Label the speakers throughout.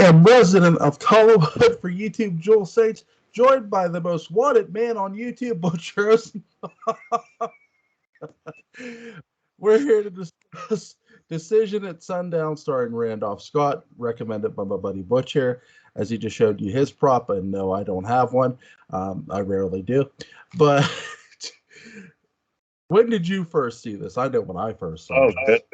Speaker 1: am resident of Collinwood for YouTube, Joel Saints, joined by the most wanted man on YouTube, Butch Rosenbalm. We're here to discuss Decision at Sundown, starring Randolph Scott, recommended by my buddy Butch here, as he just showed you his prop. And no, I don't have one. I rarely do. But when did you first see this? I know when I first saw it.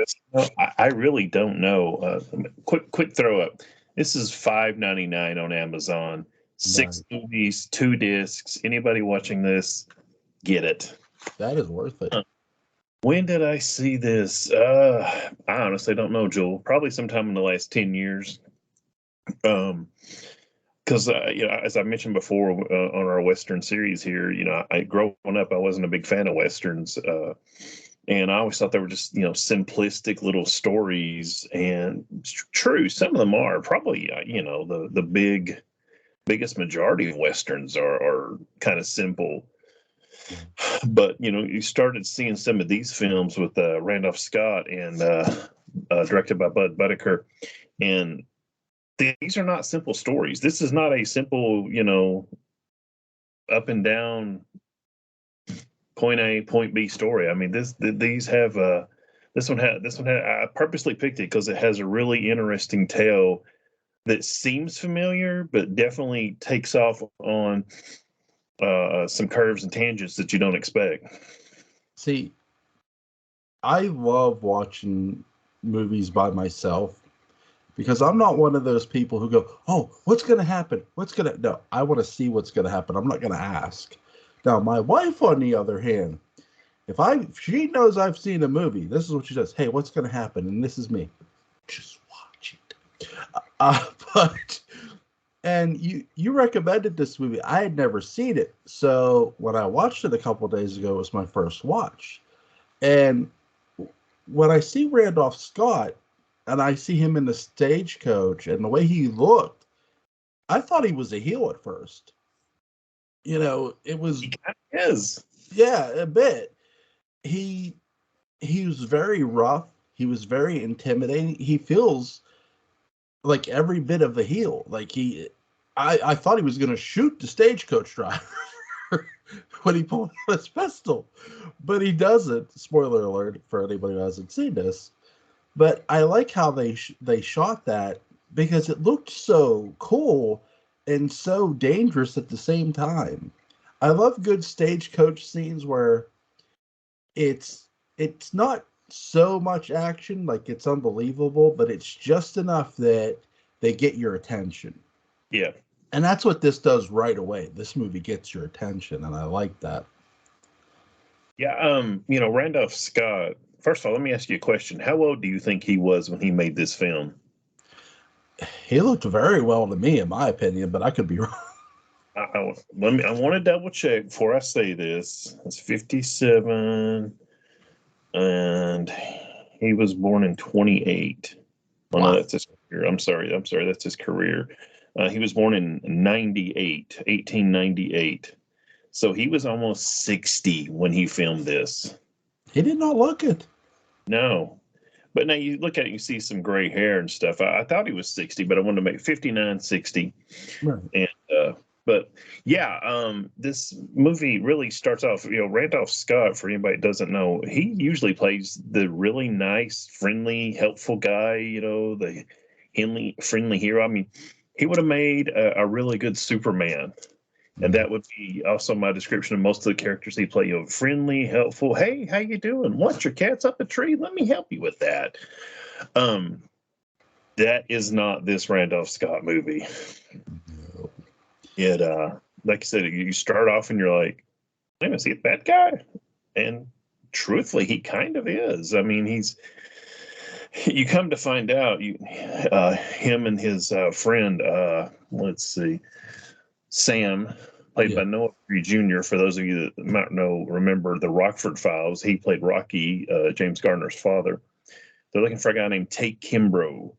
Speaker 2: I really don't know. Quick throw up. This is $5.99 on Amazon. 6 movies, 2 discs. Anybody watching this, get it.
Speaker 1: That is worth it.
Speaker 2: When did I see this? I honestly don't know, Joel. Probably sometime in the last 10 years. Because as I mentioned before on our Western series here, growing up, I wasn't a big fan of Westerns. And I always thought they were just, simplistic little stories. And it's true, some of them are probably, the biggest majority of Westerns are kind of simple. But, you started seeing some of these films with Randolph Scott and directed by Bud, and these are not simple stories. This is not a simple, up and down point A, point B story. I mean, these have this one had I purposely picked it because it has a really interesting tale that seems familiar, but definitely takes off on some curves and tangents that you don't expect.
Speaker 1: See, I love watching movies by myself because I'm not one of those people who go, "Oh, what's going to happen? No, I want to see what's going to happen. I'm not going to ask." Now, my wife, on the other hand, if she knows I've seen a movie, this is what she does. Hey, what's going to happen? And this is me. Just watch it. And you recommended this movie. I had never seen it. So when I watched it a couple of days ago, it was my first watch. And when I see Randolph Scott and I see him in the Stagecoach and the way he looked, I thought he was a heel at first. It was...
Speaker 2: He kind of is.
Speaker 1: Yeah, a bit. He was very rough. He was very intimidating. He feels like every bit of a heel. Like I thought he was going to shoot the Stagecoach driver when he pulled out his pistol, but he doesn't. Spoiler alert for anybody who hasn't seen this. But I like how they shot that because it looked so cool and so dangerous at the same time. I love good Stagecoach scenes where it's not so much action, like it's unbelievable, but it's just enough that they get your attention.
Speaker 2: Yeah.
Speaker 1: And that's what this does right away. This movie gets your attention, and I like that.
Speaker 2: Yeah, Randolph Scott, first of all, let me ask you a question. How old do you think he was when he made this film?
Speaker 1: He looked very well to me, in my opinion, but I could be wrong.
Speaker 2: I want to double check before I say this. It's 57, and he was born in 28. Wow. No, that's his career. I'm sorry, that's his career. He was born in 1898. So he was almost 60 when he filmed this.
Speaker 1: He did not look it.
Speaker 2: No. But now you look at it, you see some gray hair and stuff. I thought he was 60, but I wanted to make 59, 60. Right. And, but yeah, this movie really starts off, Randolph Scott, for anybody that doesn't know, he usually plays the really nice, friendly, helpful guy, the friendly hero. I mean, he would have made a really good Superman. And that would be also my description of most of the characters he played. Friendly, helpful. Hey, how you doing? What, your cat's up a tree? Let me help you with that. That is not this Randolph Scott movie. No. It, like I said, you start off and you're like, man, is he a bad guy? And truthfully, he kind of is. I mean, you come to find out, him and his friend, let's see, Sam, played by Noah Free Jr. For those of you that might remember the Rockford Files, he played Rocky, James Garner's father. They're looking for a guy named Tate Kimbrough,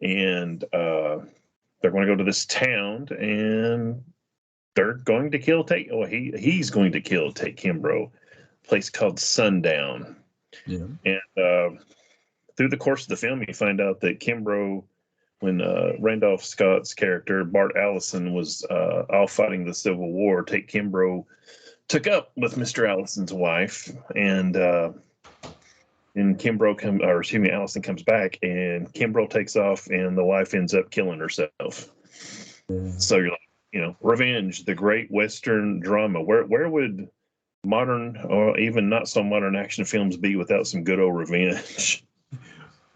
Speaker 2: and they're going to go to this town, and they're going to kill Tate. Well, he's going to kill Tate Kimbrough. A place called Sundown. Yeah. And through the course of the film, you find out that Kimbrough when Randolph Scott's character Bart Allison was off fighting the Civil War, Tate Kimbrough took up with Mr. Allison's wife, and Allison comes back, and Kimbrough takes off, and the wife ends up killing herself.
Speaker 1: Yeah.
Speaker 2: So you're like, revenge, the great Western drama. Where would modern or even not so modern action films be without some good old revenge?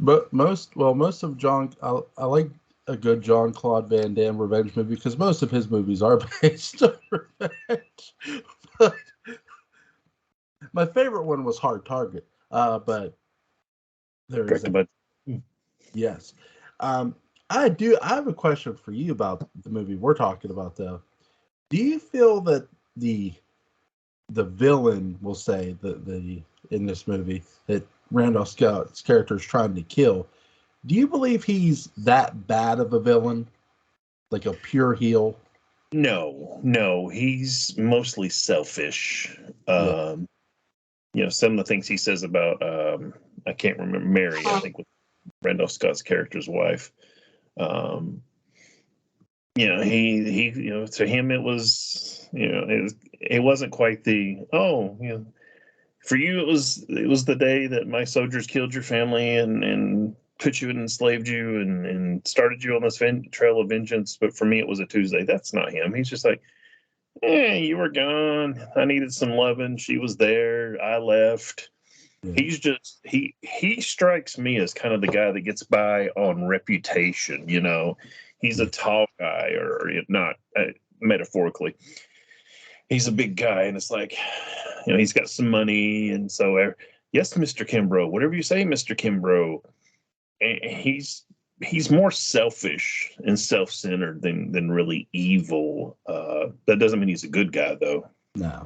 Speaker 1: But most of John, I like a good Jean-Claude Van Damme revenge movie because most of his movies are based on revenge. But my favorite one was Hard Target. But there is
Speaker 2: Directed by
Speaker 1: yes. I have a question for you about the movie we're talking about, though. Do you feel that the villain, we'll say, the in this movie that Randolph Scott's character is trying to kill, do you believe he's that bad of a villain? Like a pure heel?
Speaker 2: No, he's mostly selfish.
Speaker 1: Yeah.
Speaker 2: Some of the things he says about I can't remember, Mary, I think, was Randolph Scott's character's wife. To him it was, it wasn't quite the for you it was the day that my soldiers killed your family and put you and enslaved you and started you on this trail of vengeance, but for me it was a Tuesday. That's not him. He's just like, you were gone. I needed some loving. She was there. I left.
Speaker 1: Yeah.
Speaker 2: He's just he strikes me as kind of the guy that gets by on reputation. He's a tall guy, or not metaphorically. He's a big guy, and it's like, he's got some money, and so yes, Mr. Kimbrough, whatever you say, Mr. Kimbrough. And he's more selfish and self-centered than really evil. That doesn't mean he's a good guy, though.
Speaker 1: No.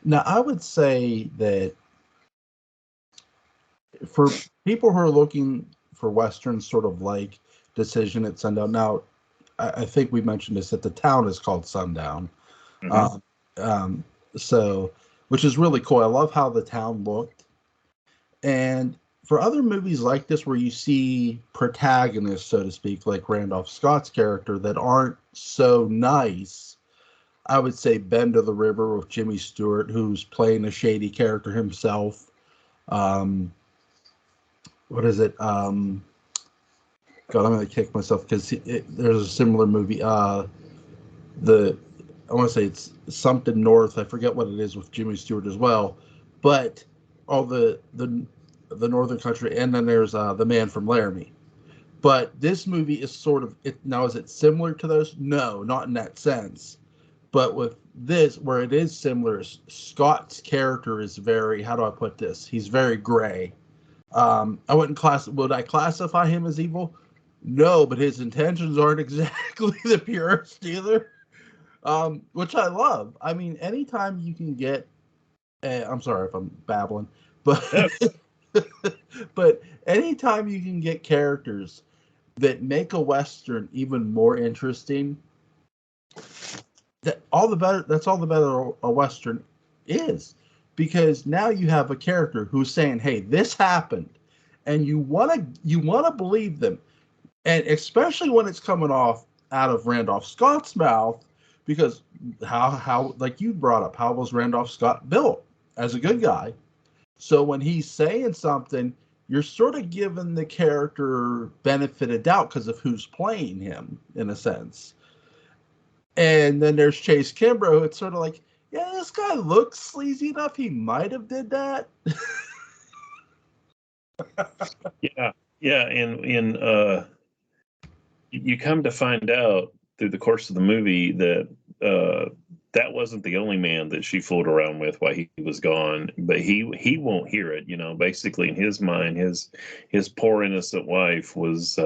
Speaker 1: Now, I would say that for people who are looking for Westerns sort of like Decision at Sundown, now, I think we mentioned this, that the town is called Sundown.
Speaker 2: Mm-hmm.
Speaker 1: So, which is really cool. I love how the town looked. And for other movies like this, where you see protagonists, so to speak, like Randolph Scott's character, that aren't so nice, I would say Bend of the River with Jimmy Stewart, who's playing a shady character himself. What is it? God, I'm going to kick myself because there's a similar movie. I want to say it's something North. I forget what it is with Jimmy Stewart as well. But all the Northern Country, and then there's The Man from Laramie. But this movie is sort of now. Is it similar to those? No, not in that sense. But with this, where it is similar, Scott's character is very. How do I put this? He's very gray. Would I classify him as evil? No, but his intentions aren't exactly the purest either. Which I love. I mean, anytime you can get, I'm sorry if I'm babbling, but but anytime you can get characters that make a Western even more interesting, that's all the better a Western is, because now you have a character who's saying, "Hey, this happened," and you wanna believe them, and especially when it's coming out of Randolph Scott's mouth. Because how like you brought up, how was Randolph Scott built as a good guy? So when he's saying something, you're sort of giving the character benefit of doubt because of who's playing him, in a sense. And then there's Chase Kimbrough. It's sort of like, yeah, this guy looks sleazy enough. He might have did that.
Speaker 2: Yeah, and you come to find out through the course of the movie that that wasn't the only man that she fooled around with while he was gone, but he won't hear it. Basically in his mind, his poor innocent wife was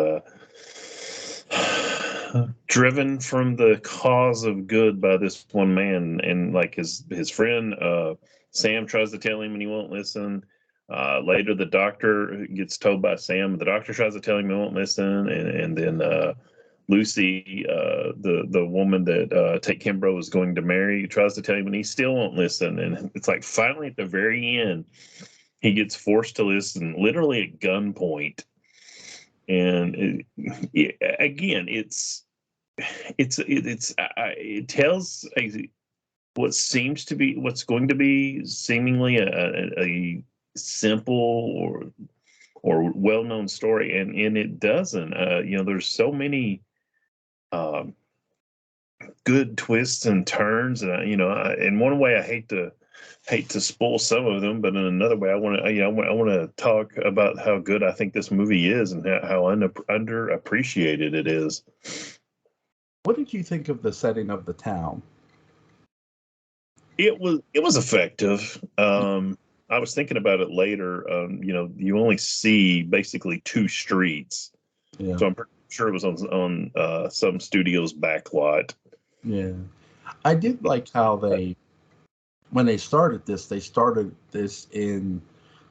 Speaker 2: driven from the cause of good by this one man, and like his friend Sam tries to tell him and he won't listen. Later, the doctor gets told by Sam. The doctor tries to tell him he won't listen, and then Lucy, the woman that Tate Kimbrough was going to marry, tries to tell him, and he still won't listen. And it's like finally at the very end, he gets forced to listen, literally at gunpoint. And again, it tells what's going to be seemingly a simple or well-known story, and it doesn't. There's so many um, good twists and turns, and in one way I hate to spoil some of them, but in another way I want to I want to talk about how good I think this movie is and how underappreciated it is.
Speaker 1: What did you think of the setting of the town?
Speaker 2: It was effective. I was thinking about it later. You only see basically two streets,
Speaker 1: Yeah.
Speaker 2: so I'm pretty sure it was on some studio's back lot.
Speaker 1: Yeah. I did like how when they started this in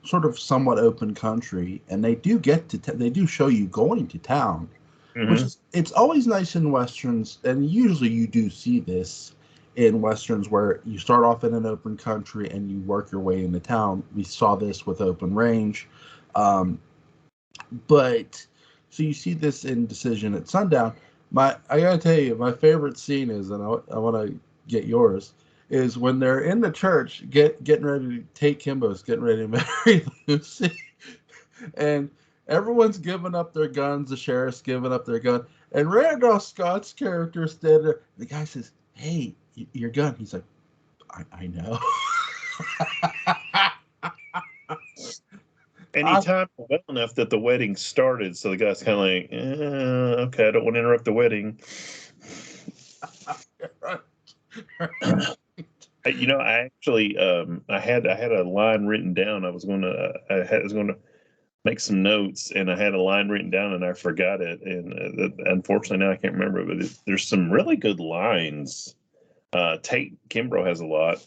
Speaker 1: sort of somewhat open country, and they do they do show you going to town, which
Speaker 2: Mm-hmm.
Speaker 1: is, it's always nice in westerns, and usually you do see this in westerns where you start off in an open country and you work your way into town. We saw this with Open Range, um, but so you see this in Decision at Sundown. I gotta tell you, my favorite scene is, and I want to get yours, is when they're in the church getting ready to take Kimbo's getting ready to marry Lucy, and everyone's giving up their guns. The sheriff's giving up their gun, and Randolph Scott's character is standing there. The guy says, "Hey, your gun." He's like, "I know."
Speaker 2: And he timed it well enough that the wedding started, so the guy's kind of like, okay, I don't want to interrupt the wedding. I actually, I had a line written down. I was going to make some notes, and I had a line written down, and I forgot it. And unfortunately, now I can't remember it. But there's some really good lines. Tate Kimbrough has a lot.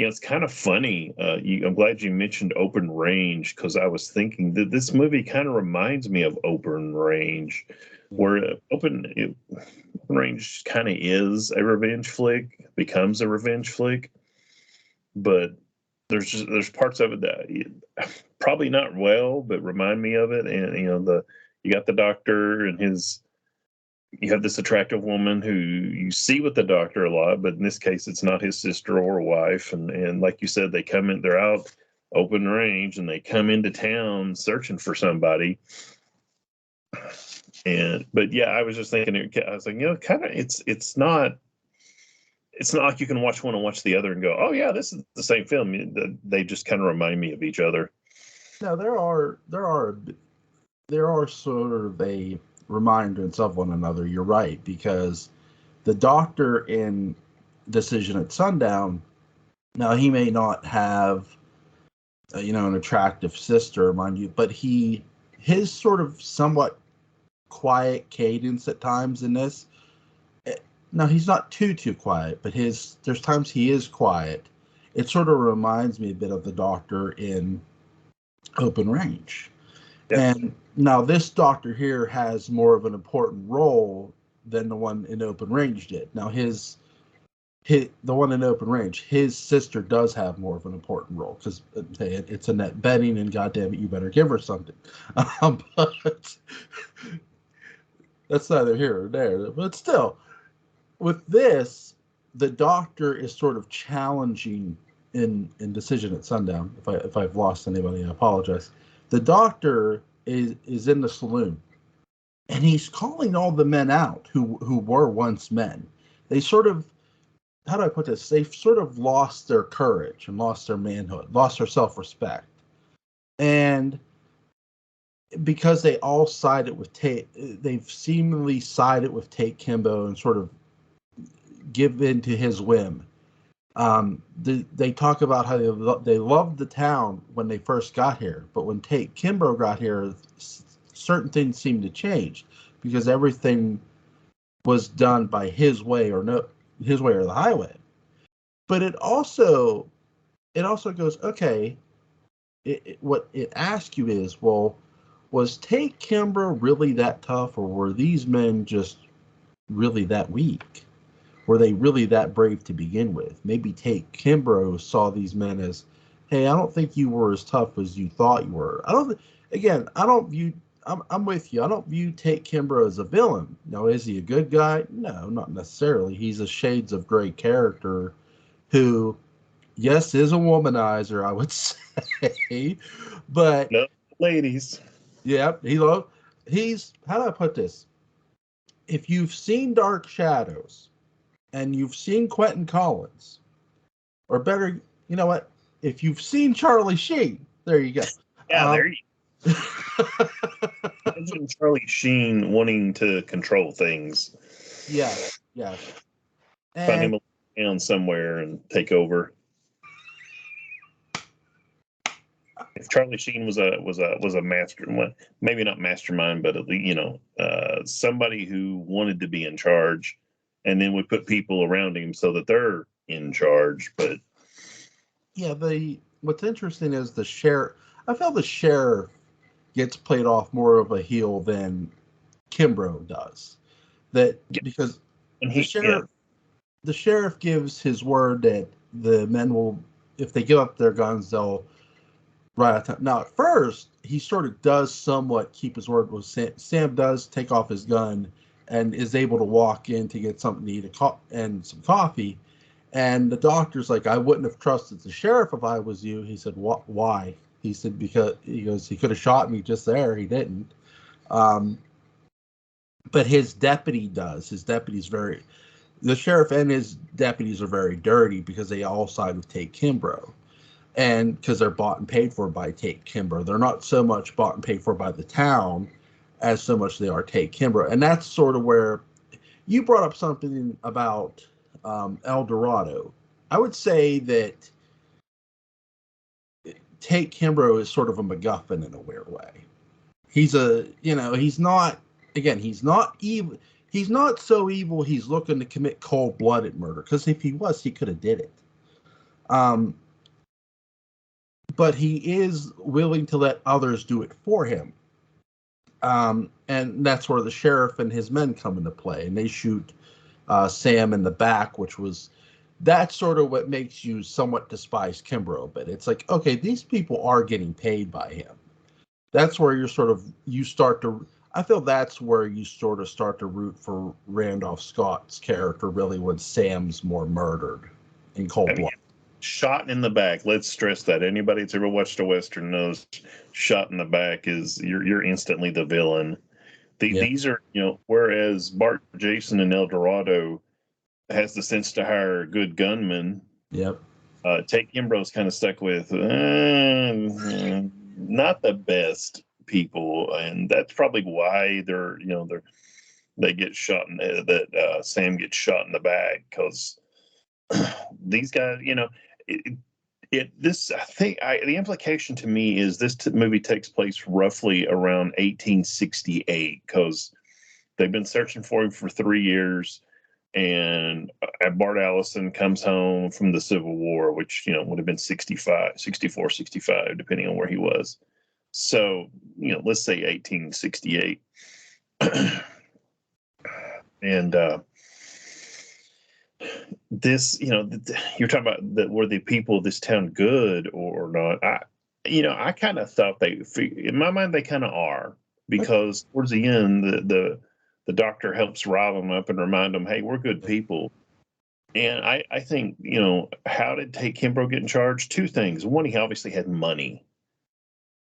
Speaker 2: It's kind of funny. I'm glad you mentioned Open Range, because I was thinking that this movie kind of reminds me of Open Range, where Open Range kind of is a revenge flick, becomes a revenge flick, but there's parts of it that probably not well, but remind me of it. And you got the doctor and you have this attractive woman who you see with the doctor a lot, but in this case, it's not his sister or wife. And like you said, they're out Open Range, and they come into town searching for somebody. But yeah, I was just thinking, I was like, kind of, it's not like you can watch one and watch the other and go, oh yeah, this is the same film. They just kind of remind me of each other.
Speaker 1: No, there are sort of a reminders of one another. You're right, because the doctor in Decision at Sundown, now he may not have an attractive sister, mind you, but his sort of somewhat quiet cadence at times in this. Now he's not too quiet, but there's times he is quiet. It sort of reminds me a bit of the doctor in Open Range.
Speaker 2: Yeah.
Speaker 1: And now this doctor here has more of an important role than the one in Open Range did. Now the one in Open Range, his sister does have more of an important role, because it's Annette Bening, and goddamn it, you better give her something. But that's neither here or there. But still, with this, the doctor is sort of challenging in Decision at Sundown. If I've lost anybody, I apologize. The doctor is in the saloon, and he's calling all the men out who were once men. They sort of, how do I put this? They've sort of lost their courage and lost their manhood, lost their self-respect. And because they all sided with Tate, they've seemingly sided with Tate Kimbo and sort of give in to his whim. They talk about how they loved the town when they first got here, but when Tate Kimbrough got here, certain things seemed to change, because everything was done by his way or the highway. But it also goes, okay. What it asks you is, well, was Tate Kimbrough really that tough, or were these men just really that weak? Were they really that brave to begin with? Maybe Tate Kimbrough saw these men as, hey, I don't think you were as tough as you thought you were. I don't view I'm with you. I don't view Tate Kimbrough as a villain. Now, is he a good guy? No, not necessarily. He's a shades of gray character who, yes, is a womanizer, I would say, but
Speaker 2: No, ladies.
Speaker 1: yeah, he's how do I put this? If you've seen Dark Shadows and you've seen Quentin Collins, or better, you know what? If you've seen Charlie Sheen, there you go.
Speaker 2: Yeah, there you imagine Charlie Sheen wanting to control things.
Speaker 1: yes, yes.
Speaker 2: Find
Speaker 1: And
Speaker 2: him down somewhere and take over. If Charlie Sheen was a master, well, maybe not mastermind, but at least somebody who wanted to be in charge, and then would put people around him so that they're in charge. But
Speaker 1: yeah, what's interesting is the sheriff. I feel the sheriff gets played off more of a heel than Kimbrough does. That
Speaker 2: yeah,
Speaker 1: because
Speaker 2: and
Speaker 1: the
Speaker 2: he yeah
Speaker 1: sheriff the sheriff gives his word that the men will, if they give up their guns, they'll right out of time. Now, at first, he sort of does somewhat keep his word. With Sam does take off his gun and is able to walk in to get something to eat and some coffee. And the doctor's like, I wouldn't have trusted the sheriff if I was you. He said, why? He said, because he goes, he could have shot me just there. He didn't. Um, but his deputy does. His deputy's very, the sheriff and his deputies are very dirty because they all side with Tate Kimbrough. And because they're bought and paid for by Tate Kimbrough. They're not so much bought and paid for by the town as so much they are Tate Kimbrough. And that's sort of where you brought up something about El Dorado. I would say that Tate Kimbrough is sort of a MacGuffin in a weird way. He's he's not, again, he's not evil. He's not so evil he's looking to commit cold-blooded murder, because if he was, he could have did it. Um, but he is willing to let others do it for him. And that's where the sheriff and his men come into play, and they shoot Sam in the back, that's sort of what makes you somewhat despise Kimbrough. But it's like, okay, these people are getting paid by him. That's where I feel that's where you sort of start to root for Randolph Scott's character, really, when Sam's more murdered in cold
Speaker 2: I mean,
Speaker 1: blood.
Speaker 2: shot in the back. Let's stress that. Anybody that's ever watched a western knows shot in the back is you're instantly the villain.
Speaker 1: Yeah.
Speaker 2: These are whereas Bart Jason and El Dorado has the sense to hire good gunmen.
Speaker 1: Yep.
Speaker 2: Tate Kimbrough's kind of stuck with not the best people, and that's probably why they get shot in that Sam gets shot in the back, because these guys, this I think the implication to me is this movie takes place roughly around 1868, because they've been searching for him for 3 years, and Bart Allison comes home from the Civil War, which would have been 65, 64, 65, depending on where he was. So let's say 1868, and this, you're talking about that, were the people of this town good or not? I kind of thought in my mind, they kind of are, because towards the end, the doctor helps rile them up and remind them, hey, we're good people. And I think, how did Tate Kimbrough get in charge? Two things. One, he obviously had money.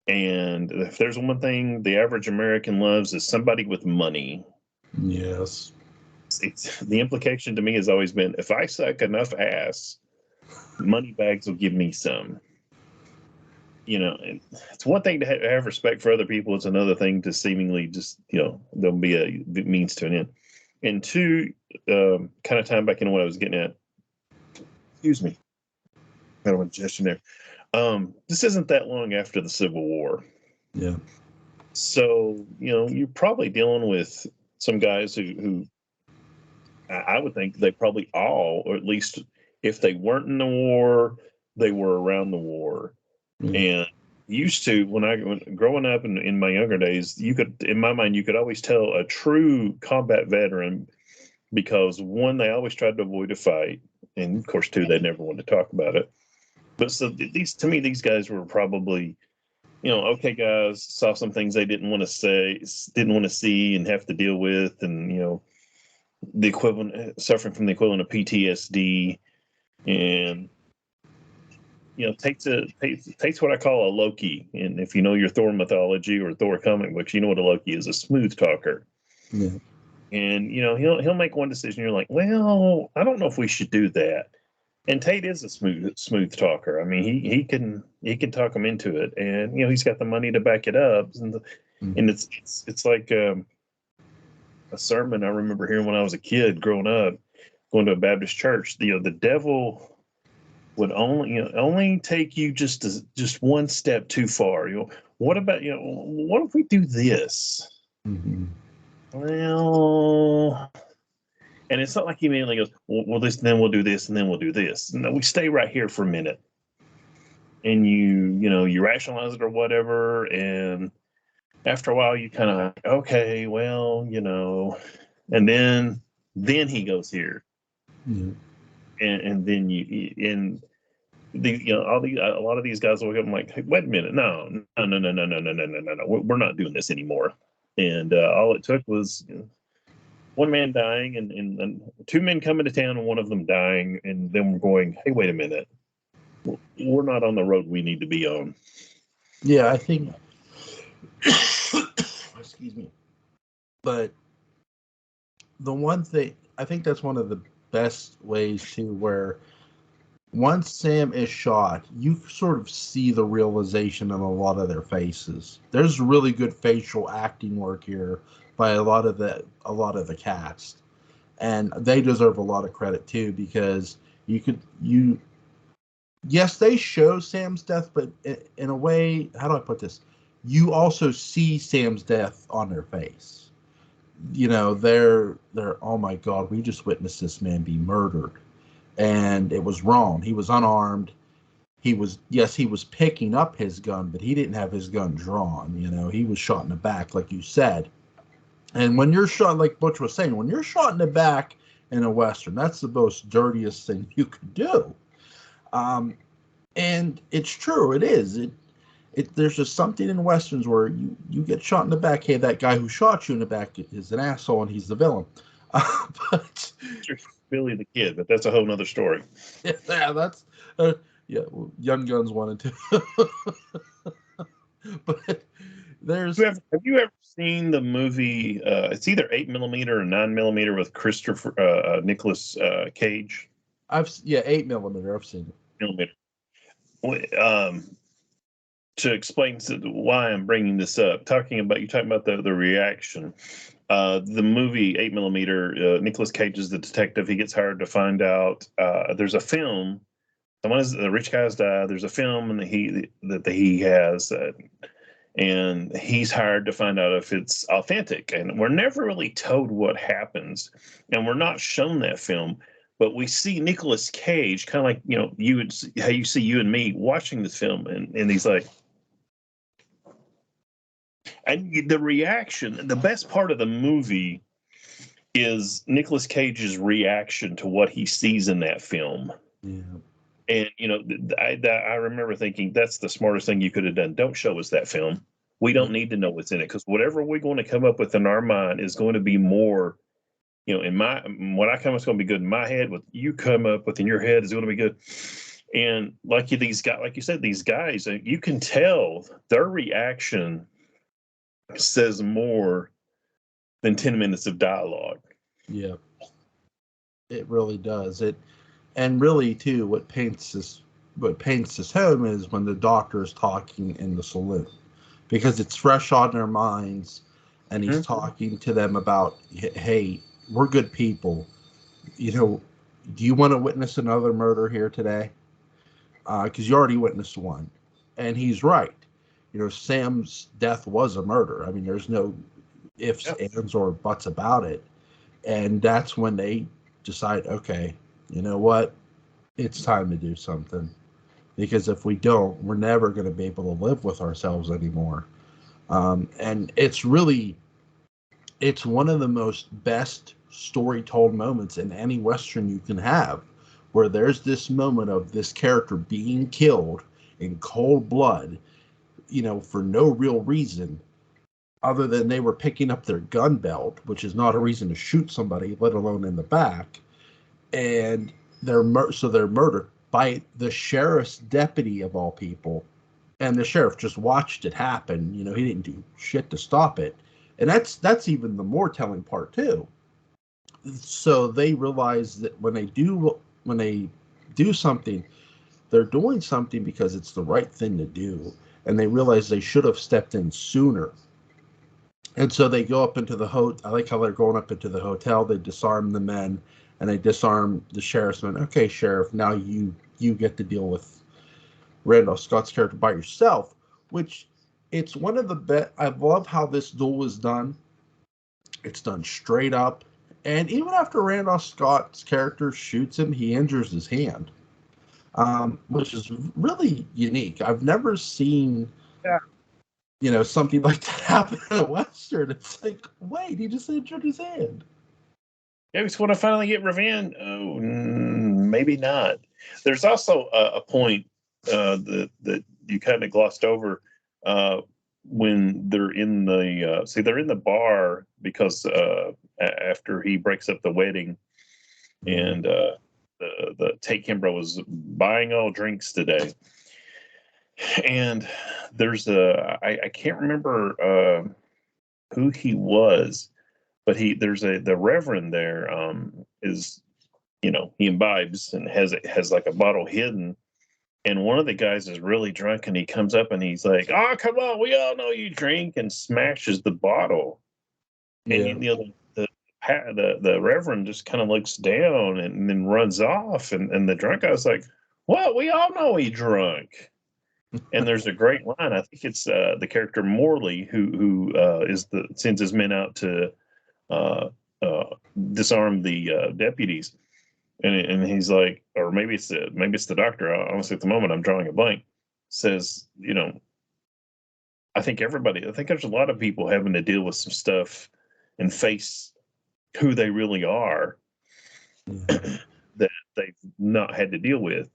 Speaker 2: And if there's one thing the average American loves, is somebody with money.
Speaker 1: Yes.
Speaker 2: The implication to me has always been, if I suck enough ass, money bags will give me some. And it's one thing to have respect for other people. It's another thing to seemingly just, there'll be a means to an end. And two, kind of time back into what I was getting at. Excuse me. Kind of a gesture there. This isn't that long after the Civil War.
Speaker 1: Yeah.
Speaker 2: So, you're probably dealing with some guys who I would think they probably all, or at least if they weren't in the war, they were around the war. And used to, when growing up in my younger days, in my mind, you could always tell a true combat veteran, because one, they always tried to avoid a fight, and of course, two, they never wanted to talk about it. But so to me, these guys were probably okay, guys, saw some things they didn't want to say, didn't want to see, and have to deal with, and the equivalent, suffering from the equivalent of PTSD, and takes what I call a Loki. And if you know your Thor mythology or Thor comic books, you know what a Loki is, a smooth talker.
Speaker 1: Yeah.
Speaker 2: And he'll make one decision. You're like, well, I don't know if we should do that. And Tate is a smooth talker. I mean, he can talk him into it, and he's got the money to back it up. And it's like a sermon I remember hearing when I was a kid growing up, going to a Baptist church. The devil would only take you just one step too far. What about what if we do this?
Speaker 1: Mm-hmm.
Speaker 2: Well, and it's not like he immediately goes, well, this, then we'll do this, and then we'll do this. No, we stay right here for a minute, and you rationalize it or whatever, and after a while you kind of like, okay, well, and then he goes here, and then a lot of these guys will come like, hey, wait a minute, no, we're not doing this anymore. And all it took was one man dying and two men coming to town and one of them dying, and then we're going, hey, wait a minute, we're not on the road we need to be on.
Speaker 1: Yeah, I think excuse me, but the one thing, I think that's one of the best ways to where once Sam is shot, you sort of see the realization in a lot of their faces. There's really good facial acting work here by a lot of the cast, and they deserve a lot of credit too, because yes, they show Sam's death, but in a way, how do I put this? You also see Sam's death on their face. They're oh my God, we just witnessed this man be murdered. And it was wrong. He was unarmed. He was picking up his gun, but he didn't have his gun drawn. He was shot in the back, like you said. And when you're shot, like Butch was saying, when you're shot in the back in a Western, that's the most dirtiest thing you could do. And it's true. It is. There's just something in Westerns where you get shot in the back. Hey, that guy who shot you in the back is an asshole and he's the villain. But
Speaker 2: Billy the Kid, but that's a whole nother story.
Speaker 1: Yeah, that's Young Guns 1 and 2. But there's.
Speaker 2: Have you ever seen the movie? It's either 8mm or 9mm with Christopher Nicolas Cage.
Speaker 1: 8mm. I've seen
Speaker 2: it. To explain why I'm bringing this up, talking about the reaction. The movie 8mm, Nicolas Cage is the detective. He gets hired to find out. There's a film. The rich guy's died. There's a film that he has, and he's hired to find out if it's authentic. And we're never really told what happens, and we're not shown that film. But we see Nicolas Cage, kind of like how you see you and me watching this film, and he's like. And the reaction, the best part of the movie is Nicolas Cage's reaction to what he sees in that film.
Speaker 1: Yeah.
Speaker 2: And, I remember thinking that's the smartest thing you could have done. Don't show us that film. We don't need to know what's in it, because whatever we're going to come up with in our mind is going to be more, what I come up with is going to be good in my head. What you come up with in your head is going to be good. And like you said, these guys, you can tell their reaction says more than 10 minutes of dialogue.
Speaker 1: Yeah, it really does. And really too, what paints this home is when the doctor is talking in the saloon, because it's fresh on their minds, and he's talking to them about, hey, we're good people. Do you want to witness another murder here today? Because you already witnessed one, and he's right. Sam's death was a murder. I mean, there's no ifs, ands, or buts about it. And that's when they decide, okay, you know what? It's time to do something. Because if we don't, we're never going to be able to live with ourselves anymore. And it's one of the most best story told moments in any Western you can have, where there's this moment of this character being killed in cold blood. for no real reason other than they were picking up their gun belt, which is not a reason to shoot somebody, let alone in the back. And they're murdered by the sheriff's deputy of all people. And the sheriff just watched it happen. He didn't do shit to stop it. And that's even the more telling part too. So they realize that when they do something, they're doing something because it's the right thing to do. And they realize they should have stepped in sooner. And so they go up into the I like how they're going up into the hotel. They disarm the men, and they disarm the sheriff's men. Okay, sheriff, now you get to deal with Randolph Scott's character by yourself. Which it's one of the best. I love how this duel is done. It's done straight up, and even after Randolph Scott's character shoots him, he injures his hand, which is really unique. I've never seen.
Speaker 2: Yeah.
Speaker 1: Something like that happen in a Western. It's like, wait, he just injured his hand.
Speaker 2: Yeah, we just want to finally get revenge. Oh, maybe not. There's also a point that you kind of glossed over when they're in they're in the bar because after he breaks up the wedding, and the Take Kimbrough was buying all drinks today. And there's I can't remember who he was, but the Reverend there is, he imbibes and has like a bottle hidden, and one of the guys is really drunk, and he comes up and he's like, "Oh, come on, we all know you drink," and smashes the bottle.
Speaker 1: Yeah.
Speaker 2: And the Reverend just kind of looks down and then runs off, and the drunk guy's like, "Well, we all know he drunk." And there's a great line. I think it's the character Morley who sends his men out to disarm the deputies, and he's like, or maybe it's the doctor. Honestly, at the moment, I'm drawing a blank. Says, I think there's a lot of people having to deal with some stuff and face who they really are that they've not had to deal with.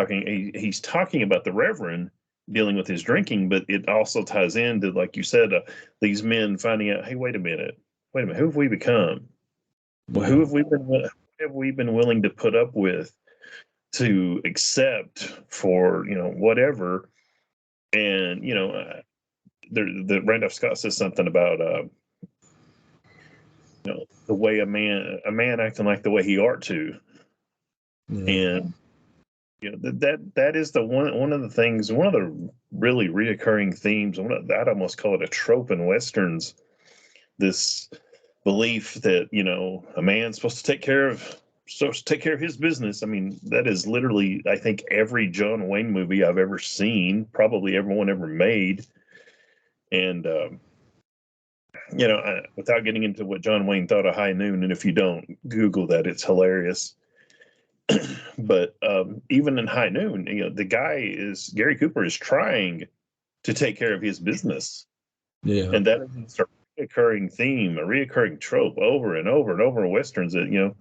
Speaker 2: He's talking about the Reverend dealing with his drinking, but it also ties into, like you said, these men finding out, hey, wait a minute, who have we become? Well, who have we been willing to put up with, to accept for whatever? And the Randolph Scott says something about the way a man acting like the way he ought to, and that is one of the things, one of the really reoccurring themes. I'd almost call it a trope in Westerns. This belief that a man's supposed to take care of his business. I mean, that is literally, I think, every John Wayne movie I've ever seen, probably everyone ever made. And without getting into what John Wayne thought of High Noon, and if you don't, Google that, it's hilarious. But even in High Noon, the guy Gary Cooper is trying to take care of his business.
Speaker 1: Yeah.
Speaker 2: And that is a reoccurring theme, a reoccurring trope over and over and over in Westerns, that,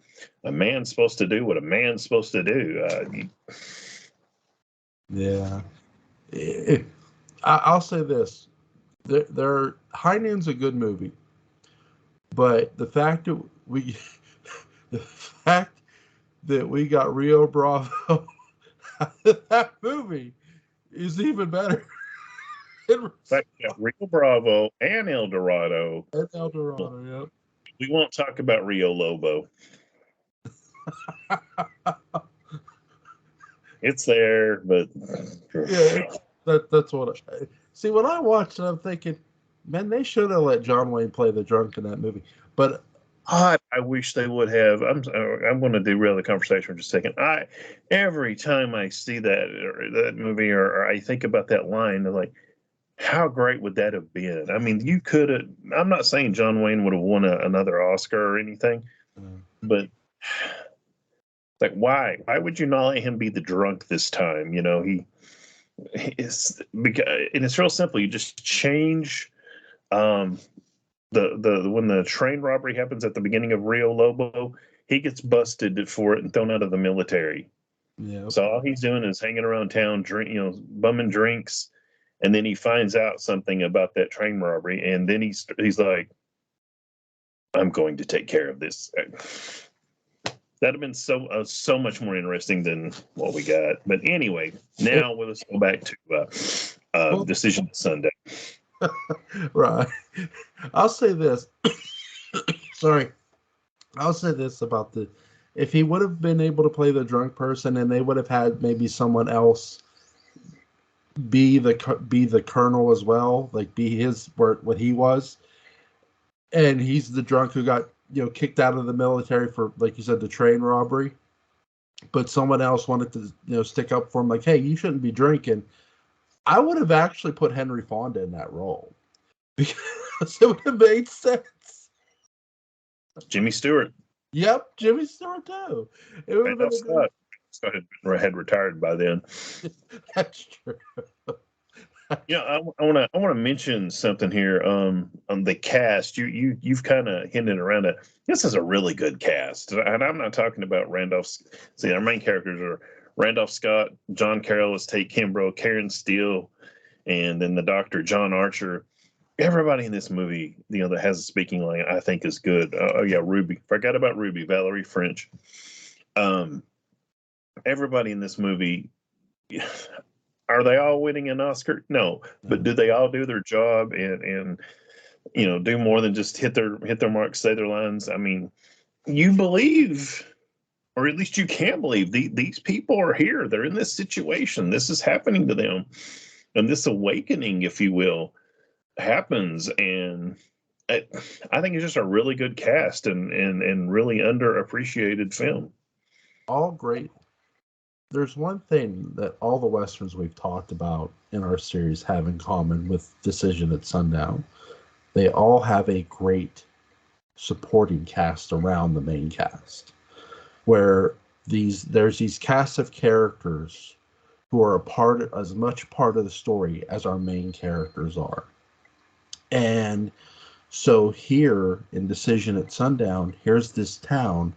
Speaker 2: a man's supposed to do what a man's supposed to do.
Speaker 1: Yeah. I'll say this. High Noon's a good movie, but the fact that we got Rio Bravo that movie is even better.
Speaker 2: In fact, Rio Bravo and El Dorado.
Speaker 1: And El Dorado, yep.
Speaker 2: We won't talk about Rio Lobo. It's there, but
Speaker 1: yeah, that's what I see. When I watched it, I'm thinking, man, they should have let John Wayne play the drunk in that movie. But
Speaker 2: I wish they would have. I'm going to derail the conversation for just a second. Every time I see that movie, or I think about that line, I'm like, how great would that have been? I mean, you could have. I'm not saying John Wayne would have won another Oscar or anything, but like, why? Why would you not let him be the drunk this time? He is, and it's real simple. You just change the when the train robbery happens at the beginning of Rio Lobo, he gets busted for it and thrown out of the military.
Speaker 1: Yeah.
Speaker 2: So all he's doing is hanging around town, bumming drinks, and then he finds out something about that train robbery, and then he's like, I'm going to take care of this. That'd have been so much more interesting than what we got. But anyway, now let's go back to Decision at Sundown.
Speaker 1: Right. I'll say this. Sorry. I'll say this about if he would have been able to play the drunk person, and they would have had maybe someone else be the colonel as well, like be what he was, and he's the drunk who got kicked out of the military for, like you said, the train robbery, but someone else wanted to stick up for him, like, hey, you shouldn't be drinking. I would have actually put Henry Fonda in that role because it would have made sense.
Speaker 2: Jimmy Stewart.
Speaker 1: Yep, Jimmy Stewart too. It would have been
Speaker 2: Scott. Scott had retired by then.
Speaker 1: That's true.
Speaker 2: Yeah, I want to mention something here. On the cast, you've kind of hinted around it. This is a really good cast, and I'm not talking about Randolph. See, our main characters are Randolph Scott, John Carroll as Tate Kimbrough, Karen Steele, and then the Doctor John Archer. Everybody in this movie, that has a speaking line, I think is good. Oh yeah, Ruby. Forgot about Ruby, Valerie French. Everybody in this movie. Are they all winning an Oscar? No, but do they all do their job and do more than just hit their marks, say their lines? I mean, you believe, or at least you can believe, these people are here. They're in this situation. This is happening to them, and this awakening, if you will, happens. And I think it's just a really good cast and really underappreciated film.
Speaker 1: All great. There's one thing that all the Westerns we've talked about in our series have in common with Decision at Sundown. They all have a great supporting cast around the main cast, where there's these casts of characters who are as much part of the story as our main characters are. And so here in Decision at Sundown, here's this town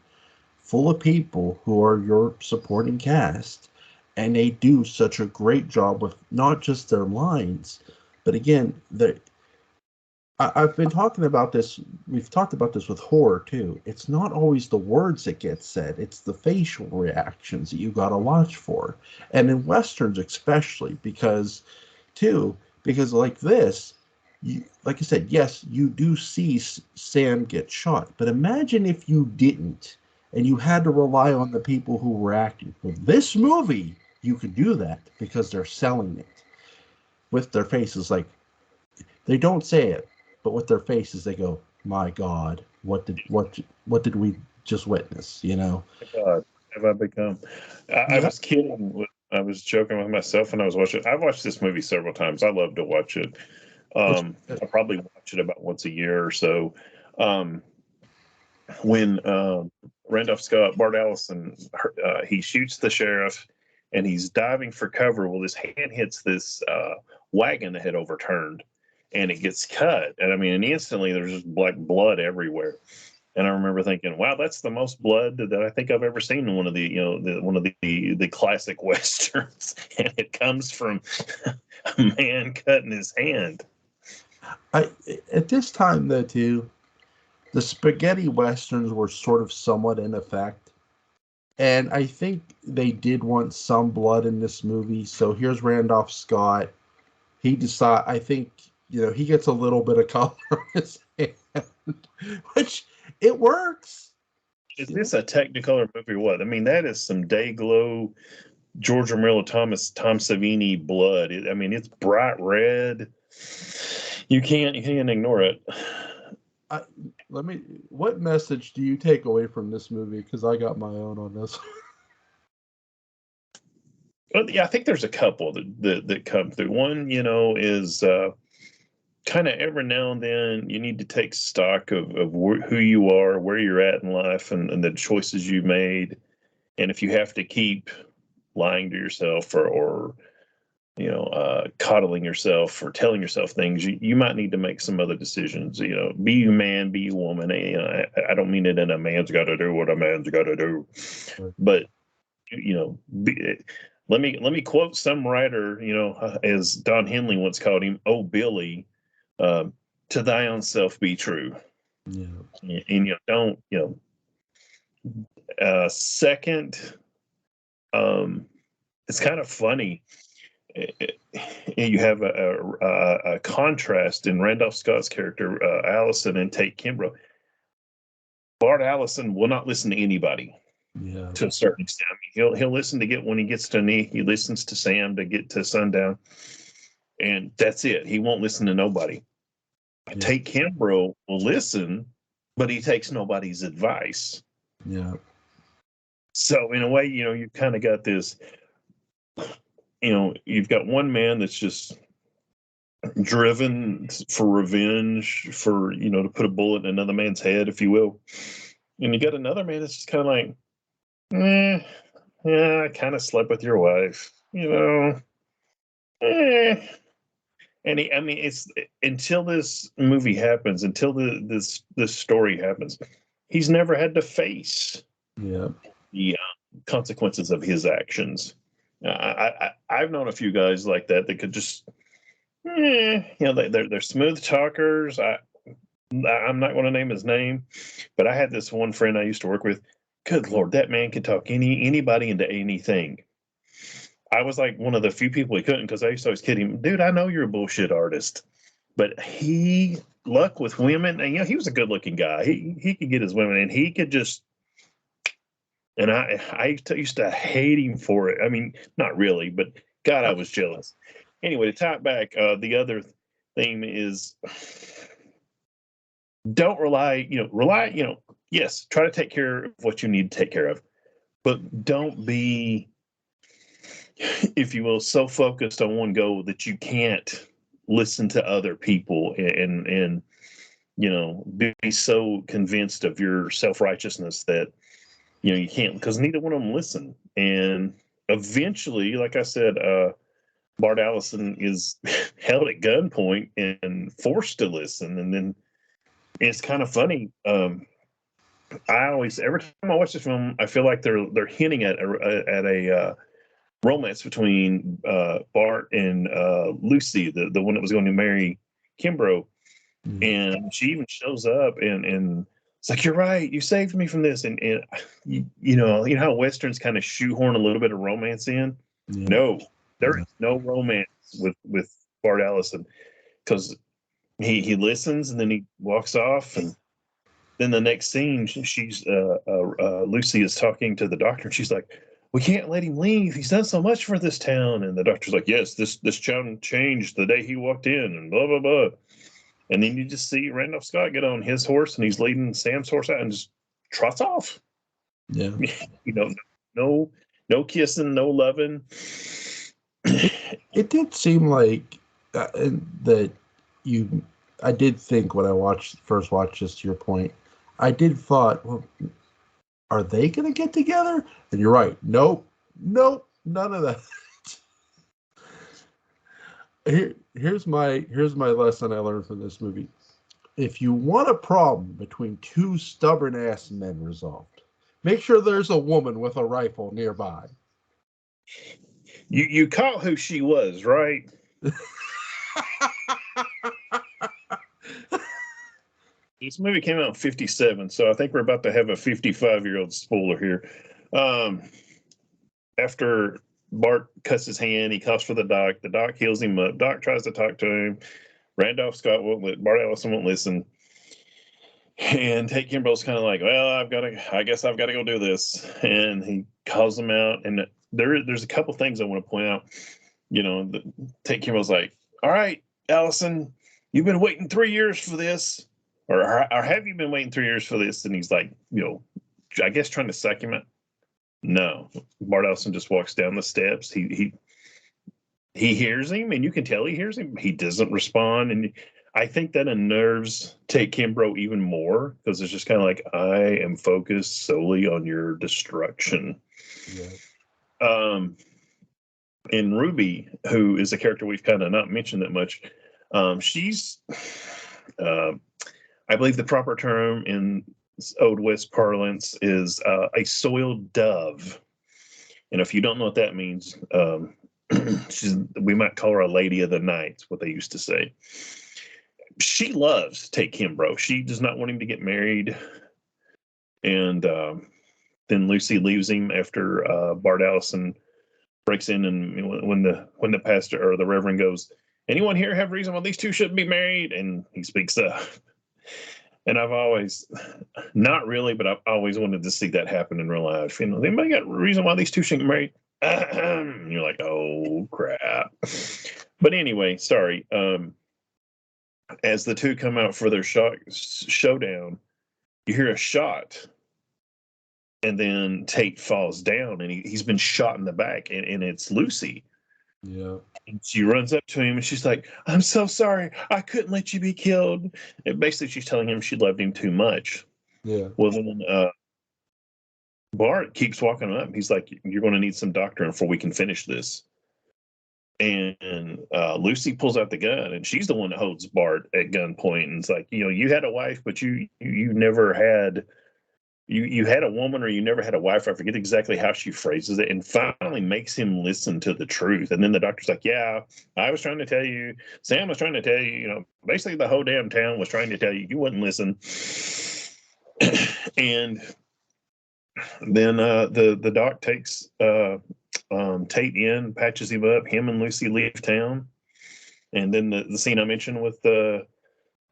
Speaker 1: full of people who are your supporting cast, and they do such a great job with not just their lines, but again, I've been talking about this. We've talked about this with horror too. It's not always the words that get said; it's the facial reactions that you got to watch for, and in westerns especially, because like this. Like I said, yes, you do see Sam get shot, but imagine if you didn't, and you had to rely on the people who were acting. With this movie, you could do that because they're selling it with their faces. Like, they don't say it, but with their faces, they go, "My God, what did we just witness?"
Speaker 2: God, have I become? I was kidding. I was joking with myself when I was watching. I've watched this movie several times. I love to watch it. I probably watch it about once a year or so. When Randolph Scott, Bart Allison, he shoots the sheriff, and he's diving for cover. Well, his hand hits this wagon that had overturned, and it gets cut. And I mean, and instantly there's just black blood everywhere. And I remember thinking, "Wow, that's the most blood that I think I've ever seen in one of the classic westerns." And it comes from a man cutting his hand.
Speaker 1: At this time, though, too, the spaghetti westerns were sort of somewhat in effect, and I think they did want some blood in this movie. So here's Randolph Scott. I think he gets a little bit of color on his hand, which it works.
Speaker 2: Is this a Technicolor movie or what? I mean, that is some day glow George Romero, Tom Savini blood. I mean, it's bright red. You can't ignore it.
Speaker 1: What message do you take away from this movie? Because I got my own on this.
Speaker 2: Well, yeah, I think there's a couple that come through. One, is kind of every now and then you need to take stock of who you are, where you're at in life, and the choices you made. And if you have to keep lying to yourself or coddling yourself or telling yourself things, you might need to make some other decisions. Be you man, be you woman. I don't mean it in a man's got to do what a man's got to do, but let me quote some writer, as Don Henley once called him, "Oh Billy, to thy own self be true."
Speaker 1: Yeah.
Speaker 2: And don't second. It's kind of funny. You have a contrast in Randolph Scott's character, Allison, and Tate Kimbrough. Bart Allison will not listen to anybody.
Speaker 1: Yeah.
Speaker 2: To a certain extent. I mean, he'll listen to get when he gets to me. He listens to Sam to get to Sundown, and that's it. He won't listen to nobody.
Speaker 1: Yeah.
Speaker 2: Tate Kimbrough will listen, but he takes nobody's advice.
Speaker 1: Yeah.
Speaker 2: So in a way, you've kind of got this. You've got one man that's just driven for revenge, for to put a bullet in another man's head, if you will, and you got another man that's just kind of like, yeah, I kind of slept with your wife, eh. And I mean, it's until this movie happens, until this story happens, he's never had to face the consequences of his actions. I've known a few guys like that could just, they're smooth talkers. I'm not going to name his name, but I had this one friend I used to work with. Good Lord, that man could talk anybody into anything. I was like one of the few people he couldn't, because I used to always kid him, dude, I know you're a bullshit artist, but luck with women, and he was a good looking guy. He could get his women, and he could just, and I used to hate him for it. I mean, not really, but God, I was jealous. Anyway, to tie it back, the other theme is don't rely, yes, try to take care of what you need to take care of, but don't be, if you will, so focused on one goal that you can't listen to other people and be so convinced of your self-righteousness that you can't, because neither one of them listen. And eventually, like I said, Bart Allison is held at gunpoint and forced to listen. And then it's kind of funny. Every time I watch this film, I feel like they're hinting at a romance between Bart and Lucy, the one that was going to marry Kimbrough. And she even shows up and it's like, you're right, you saved me from this. And you know how Westerns kind of shoehorn a little bit of romance in? Yeah. No, there is no romance with Bart Allison, because he listens and then he walks off, and then the next scene, she's Lucy is talking to the doctor, and she's like, we can't let him leave. He's done so much for this town. And the doctor's like, yes, this town changed the day he walked in, and blah, blah, blah. And then you just see Randolph Scott get on his horse, and he's leading Sam's horse out and just trots off.
Speaker 1: Yeah.
Speaker 2: No kissing, no loving.
Speaker 1: It did seem like that I did think when I first watched this, to your point, I did thought, well, are they going to get together? And you're right. Nope, none of that. Here's my lesson I learned from this movie. If you want a problem between two stubborn ass men resolved, make sure there's a woman with a rifle nearby.
Speaker 2: You caught who she was, right? This movie came out in 1957, so I think we're about to have a 55-year-old spoiler here. After Bart cuts his hand, he coughs for the doc. The doc heals him up. Doc tries to talk to him. Randolph Scott won't Bart Allison won't listen. And Tate Kimbrough's kind of like, well, I guess I've got to go do this. And he calls him out. And there's a couple things I want to point out. Tate Kimbrough's like, all right, Allison, you've been waiting 3 years for this. Or have you been waiting 3 years for this? And he's like, I guess trying to psych him out. No, Bart Allison just walks down the steps. He hears him, and you can tell he hears him. He doesn't respond, and I think that unnerves Tate Kimbrough even more, because it's just kind of like, I am focused solely on your destruction. Yeah. And Ruby, who is a character we've kind of not mentioned that much, she's, I believe the proper term in Old West parlance is a soiled dove. And if you don't know what that means, we might call her a lady of the night, what they used to say. She loves Tate Kimbrough. She does not want him to get married. And then Lucy leaves him after Bart Allison breaks in, and when the pastor or the reverend goes, anyone here have reason why these two shouldn't be married? And he speaks up. And I've always, not really, but I've always wanted to see that happen in real life. Anybody got reason why these two shouldn't get married? And you're like, oh crap. But anyway, sorry. As the two come out for their showdown, you hear a shot, and then Tate falls down, and he's been shot in the back, and it's Lucy.
Speaker 1: Yeah.
Speaker 2: And she runs up to him, and she's like, I'm so sorry. I couldn't let you be killed. And basically, she's telling him she loved him too much.
Speaker 1: Yeah.
Speaker 2: Well, then Bart keeps walking up. He's like, you're going to need some doctoring before we can finish this. And Lucy pulls out the gun, and she's the one that holds Bart at gunpoint. And it's like, you had a wife, but you never had... You had a woman, or you never had a wife. I forget exactly how she phrases it, and finally makes him listen to the truth. And then the doctor's like, yeah, I was trying to tell you, Sam was trying to tell you, basically the whole damn town was trying to tell you, you wouldn't listen. And then the doc takes Tate in, patches him up. Him and Lucy leave town. And then the scene I mentioned with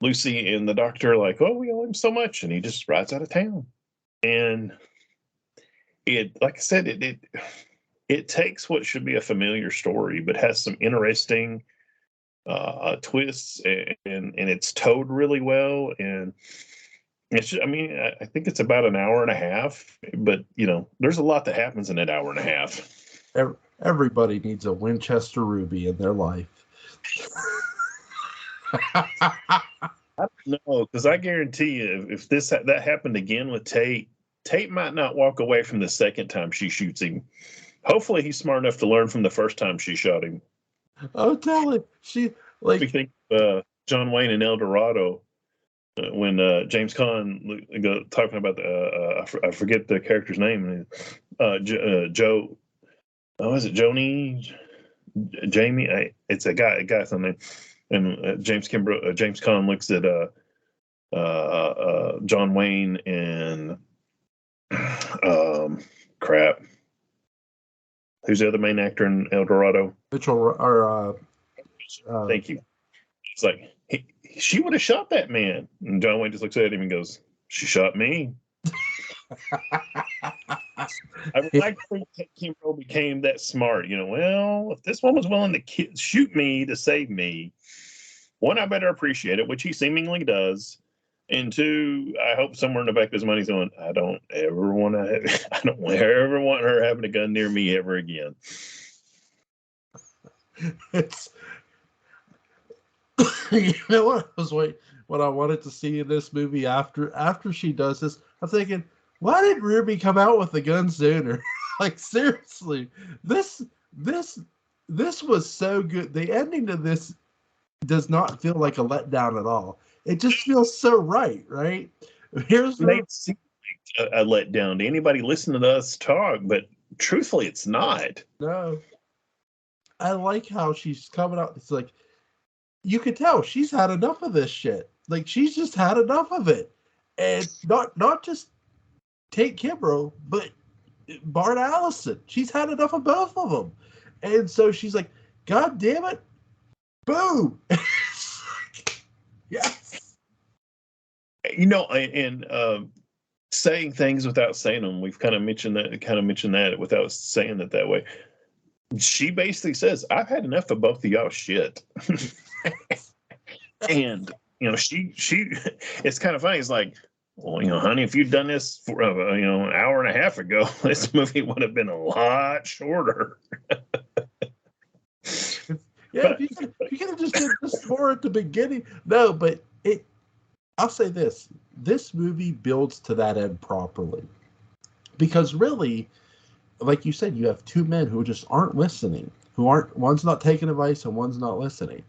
Speaker 2: Lucy and the doctor, like, oh, we owe him so much. And he just rides out of town. And like I said, it takes what should be a familiar story, but has some interesting twists, and it's told really well. And it's just, I think it's about an hour and a half, but there's a lot that happens in that hour and a half.
Speaker 1: Everybody needs a Winchester Ruby in their life.
Speaker 2: I don't know, because I guarantee you, if that happened again with Tate might not walk away from the second time she shoots him. Hopefully, he's smart enough to learn from the first time she shot him.
Speaker 1: Oh, tell it.
Speaker 2: We think John Wayne in El Dorado, when James Caan talking about I forget the character's name. Joe. Oh, is it Joni? Jamie? It's a guy's name. And James Caan looks at John Wayne and crap. Who's the other main actor in El Dorado?
Speaker 1: Mitchell or
Speaker 2: thank you. It's like she would have shot that man, and John Wayne just looks at him and goes, "She shot me." I would like to think Kimbrough became that smart. Well, if this one was willing to shoot me to save me, one, I better appreciate it, which he seemingly does. And two, I hope somewhere in the back of his mind he's going, I don't ever want her having a gun near me ever again.
Speaker 1: It's what I wanted to see in this movie after she does this. I'm thinking, why did Ruby come out with the gun sooner? Like, seriously, this was so good. The ending of this does not feel like a letdown at all. It just feels so right? Here's
Speaker 2: a letdown to anybody listening to us talk, but truthfully, it's not.
Speaker 1: No. I like how she's coming out. It's like, you could tell she's had enough of this shit. Like, she's just had enough of it. And not just Tate Kimbrough, but Bart Allison. She's had enough of both of them. And so she's like, God damn it. Boom. Yes.
Speaker 2: And saying things without saying them. We've kind of mentioned that without saying it that way. She basically says, I've had enough of both of y'all shit. And, she it's kind of funny. It's like, well, honey, if you'd done this for, an hour and a half ago, this movie would have been a lot shorter.
Speaker 1: Yeah, if you could have just did this more at the beginning. No, but I'll say this. This movie builds to that end properly. Because really, like you said, you have two men who just aren't listening. One's not taking advice and one's not listening.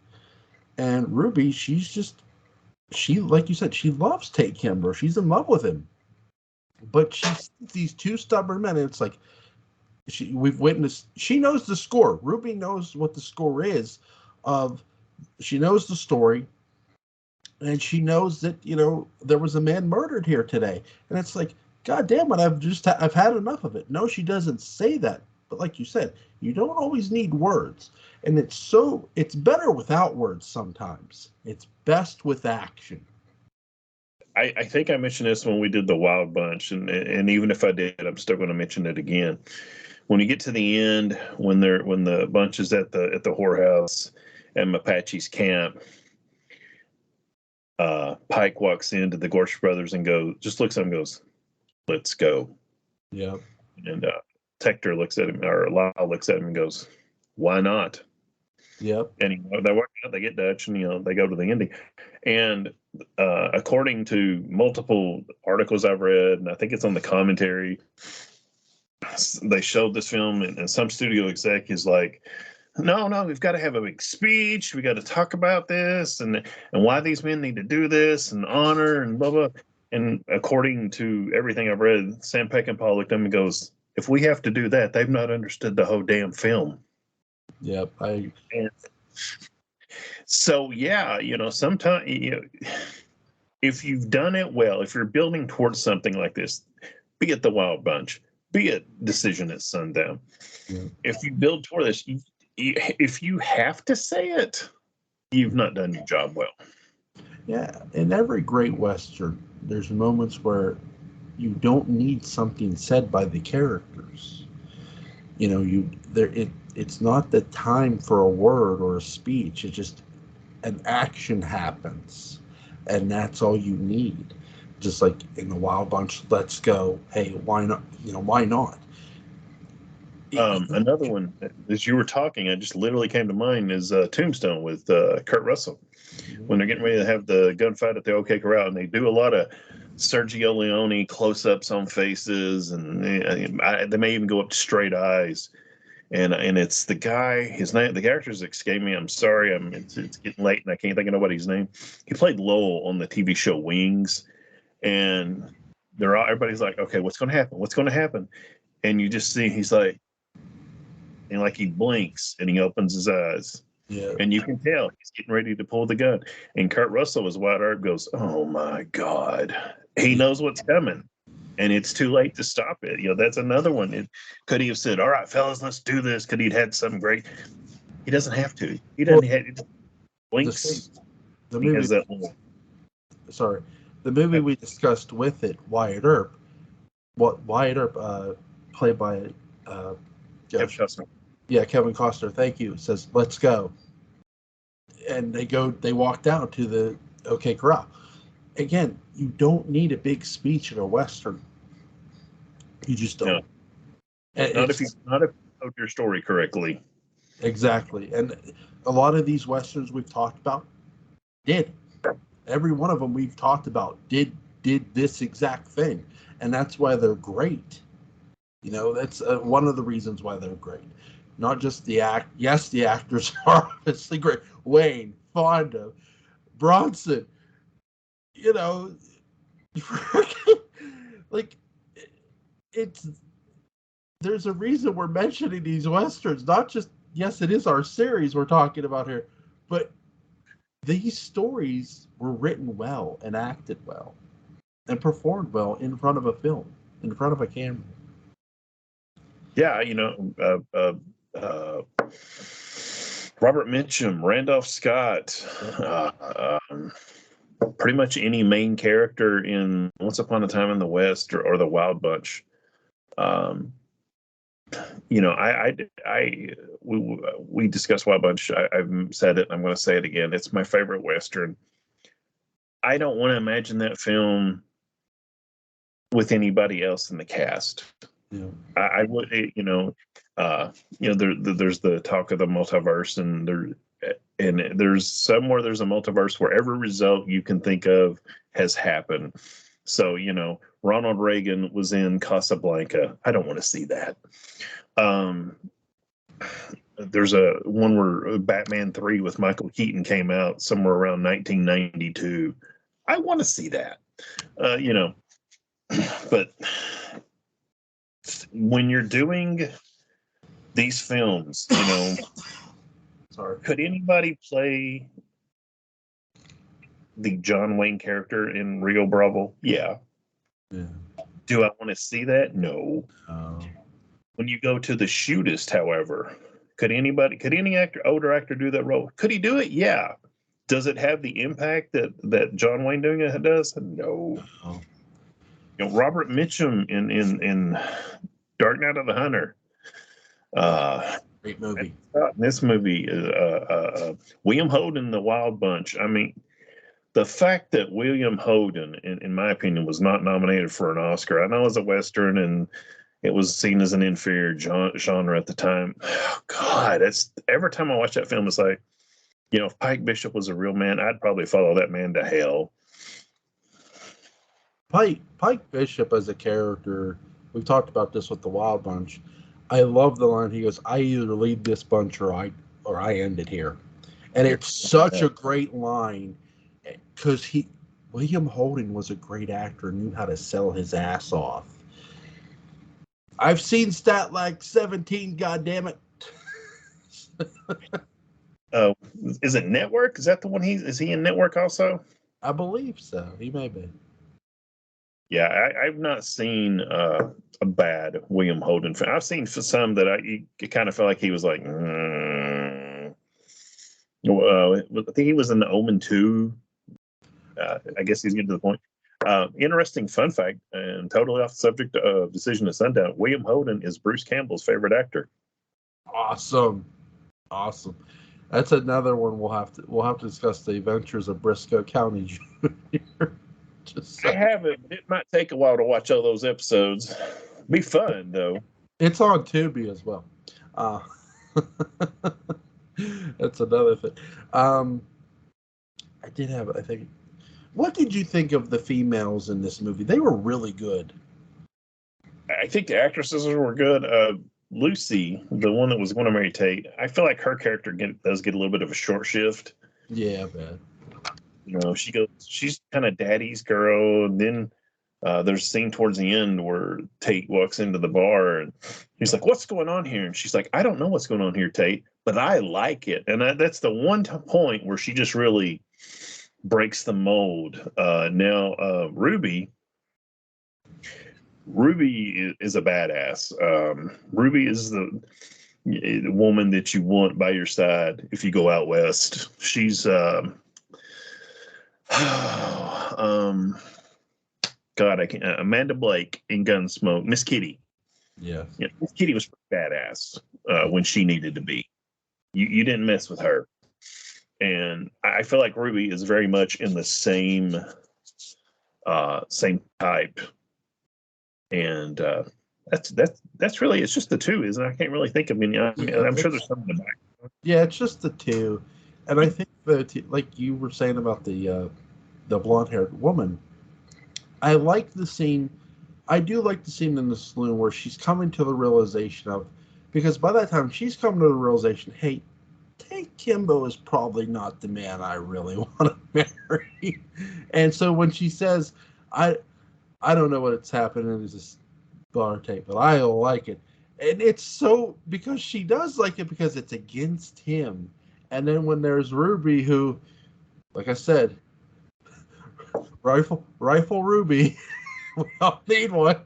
Speaker 1: And Ruby, like you said, she loves Tate Kimbrough. She's in love with him. But she's these two stubborn men, and it's like, we've witnessed. She knows the score. Ruby knows what the score is. She knows the story, and she knows that there was a man murdered here today, and it's like, God damn it, I've had enough of it. No, she doesn't say that, but like you said, you don't always need words, and it's better without words sometimes. It's best with action.
Speaker 2: I think I mentioned this when we did the Wild Bunch, and even if I did, I'm still going to mention it again. When you get to the end, when the bunch is at the whorehouse at Apache's camp, Pike walks into the Gorsh brothers and just looks at him and goes, "Let's go."
Speaker 1: Yeah.
Speaker 2: And Tector looks at him, or Lyle looks at him and goes, "Why not?"
Speaker 1: Yep.
Speaker 2: And they walk out, they get Dutch, and they go to the ending. And according to multiple articles I've read, and I think it's on the commentary, they showed this film, and some studio exec is like, no, we've got to have a big speech. We got to talk about this and why these men need to do this and honor and blah, blah. And according to everything I've read, Sam Peckinpah looked at him and goes, if we have to do that, they've not understood the whole damn film.
Speaker 1: Yep.
Speaker 2: So, yeah, sometimes, if you've done it well, if you're building towards something like this, be it the Wild Bunch, be it Decision at Sundown. Yeah. If you build toward this, if you have to say it, you've not done your job well.
Speaker 1: Yeah, in every great Western, there's moments where you don't need something said by the characters. It's not the time for a word or a speech. It's just an action happens, and that's all you need. Just like in the Wild Bunch, let's go. Hey, why not? Why not?
Speaker 2: Another one, as you were talking, I just literally came to mind is Tombstone with Kurt Russell. When they're getting ready to have the gunfight at the OK Corral, and they do a lot of Sergio Leone close-ups on faces, and they may even go up to straight eyes. And it's the guy, his name, the character's escaping me. I'm sorry, it's getting late and I can't think of nobody's name. He played Lowell on the TV show Wings, and everybody's like, okay, what's going to happen? What's going to happen? And you just see he's like, and like he blinks and he opens his eyes.
Speaker 1: Yeah.
Speaker 2: And you can tell he's getting ready to pull the gun. And Kurt Russell, as Wyatt Earp, goes, oh my God. He knows what's coming. And it's too late to stop it. That's another one. Could he have said, all right, fellas, let's do this? Could he have had something great? He doesn't have to. He doesn't have it. Blinks.
Speaker 1: The movie,
Speaker 2: has that little...
Speaker 1: Sorry. The movie we discussed with it, Wyatt Earp, played by
Speaker 2: Kevin Costner.
Speaker 1: Yeah, Kevin Costner, thank you, says, let's go. And they walk down to the OK Corral. Again, you don't need a big speech in a Western. You just don't.
Speaker 2: No. Not if you told your story correctly.
Speaker 1: Exactly. And a lot of these Westerns we've talked about did. Every one of them we've talked about did this exact thing. And that's why they're great. That's one of the reasons why they're great. Not just the act. Yes, the actors are obviously great. Wayne, Fonda, Bronson. Like there's a reason we're mentioning these Westerns. Not just, yes, it is our series we're talking about here, but these stories were written well and acted well and performed well in front of a film, in front of a camera.
Speaker 2: Yeah, Robert Mitchum, Randolph Scott, pretty much any main character in Once Upon a Time in the West or the Wild Bunch. We discussed Wild Bunch. I've said it. I'm going to say it again. It's my favorite Western. I don't want to imagine that film with anybody else in the cast.
Speaker 1: Yeah.
Speaker 2: I would, there's the talk of the multiverse, and there's somewhere there's a multiverse where every result you can think of has happened. So, Ronald Reagan was in Casablanca. I don't want to see that. There's one where Batman 3 with Michael Keaton came out somewhere around 1992. I want to see that, but when you're doing these films,
Speaker 1: Sorry.
Speaker 2: could anybody play the John Wayne character in Rio Bravo? Yeah.
Speaker 1: Yeah.
Speaker 2: Do I want to see that? No. When you go to the Shootist, however, could any older actor do that role? Could he do it? Yeah. Does it have the impact that John Wayne doing it does? No.
Speaker 1: Oh.
Speaker 2: Robert Mitchum in Dark Knight of the Hunter.
Speaker 1: Great movie.
Speaker 2: This movie, William Holden, The Wild Bunch. I mean, the fact that William Holden, in my opinion, was not nominated for an Oscar. I know it's a Western and it was seen as an inferior genre at the time. Oh, God, every time I watch that film, it's like, if Pike Bishop was a real man, I'd probably follow that man to hell.
Speaker 1: Pike Bishop as a character, we've talked about this with the Wild Bunch. I love the line he goes, "I either lead this bunch or I end it here," and it's such a great line because William Holden was a great actor and knew how to sell his ass off. I've seen Stat like 17. God damn it!
Speaker 2: Is it Network? Is that the one is he in Network also?
Speaker 1: I believe so. He may be.
Speaker 2: Yeah, I've not seen a bad William Holden film. I've seen some that I kind of felt like he was like, I think he was in the Omen 2. I guess he's getting to the point. Interesting fun fact, and totally off the subject of Decision to Sundown, William Holden is Bruce Campbell's favorite actor.
Speaker 1: Awesome. That's another one we'll have to discuss, the Adventures of Briscoe County Jr.
Speaker 2: I haven't, but it might take a while to watch all those episodes. Be fun though.
Speaker 1: It's on Tubi as well. That's another thing. I think. What did you think of the females in this movie? They were really good.
Speaker 2: I think the actresses were good. Lucy, the one that was going to marry Tate, I feel like her character does get a little bit of a short shift.
Speaker 1: Yeah, man.
Speaker 2: She's kind of daddy's girl, and then there's a scene towards the end where Tate walks into the bar and he's like, "What's going on here?" And she's like, "I don't know what's going on here, Tate, but I like it." And that's the one point where she just really breaks the mold. Now, Ruby is a badass. Ruby is the woman that you want by your side if you go out west. She's God, I can't. Amanda Blake in Gunsmoke, Miss Kitty.
Speaker 1: Yeah,
Speaker 2: Miss Kitty was badass when she needed to be. You didn't mess with her, and I feel like Ruby is very much in the same type. And that's really, it's just the two, isn't it? I can't really think of any. I'm sure there's some in the back.
Speaker 1: Yeah, it's just the two, and I think that, like you were saying about the blonde-haired woman, I like the scene. I do like the scene in the saloon where she's coming to the realization of, because by that time she's coming to the realization, hey, Tank Kimbo is probably not the man I really want to marry, and so when she says, I don't know what's happening. It's this bar tape, but I don't like it. And it's so, because she does like it because it's against him. And then when there's Ruby, who, like I said, rifle Ruby, we all need one.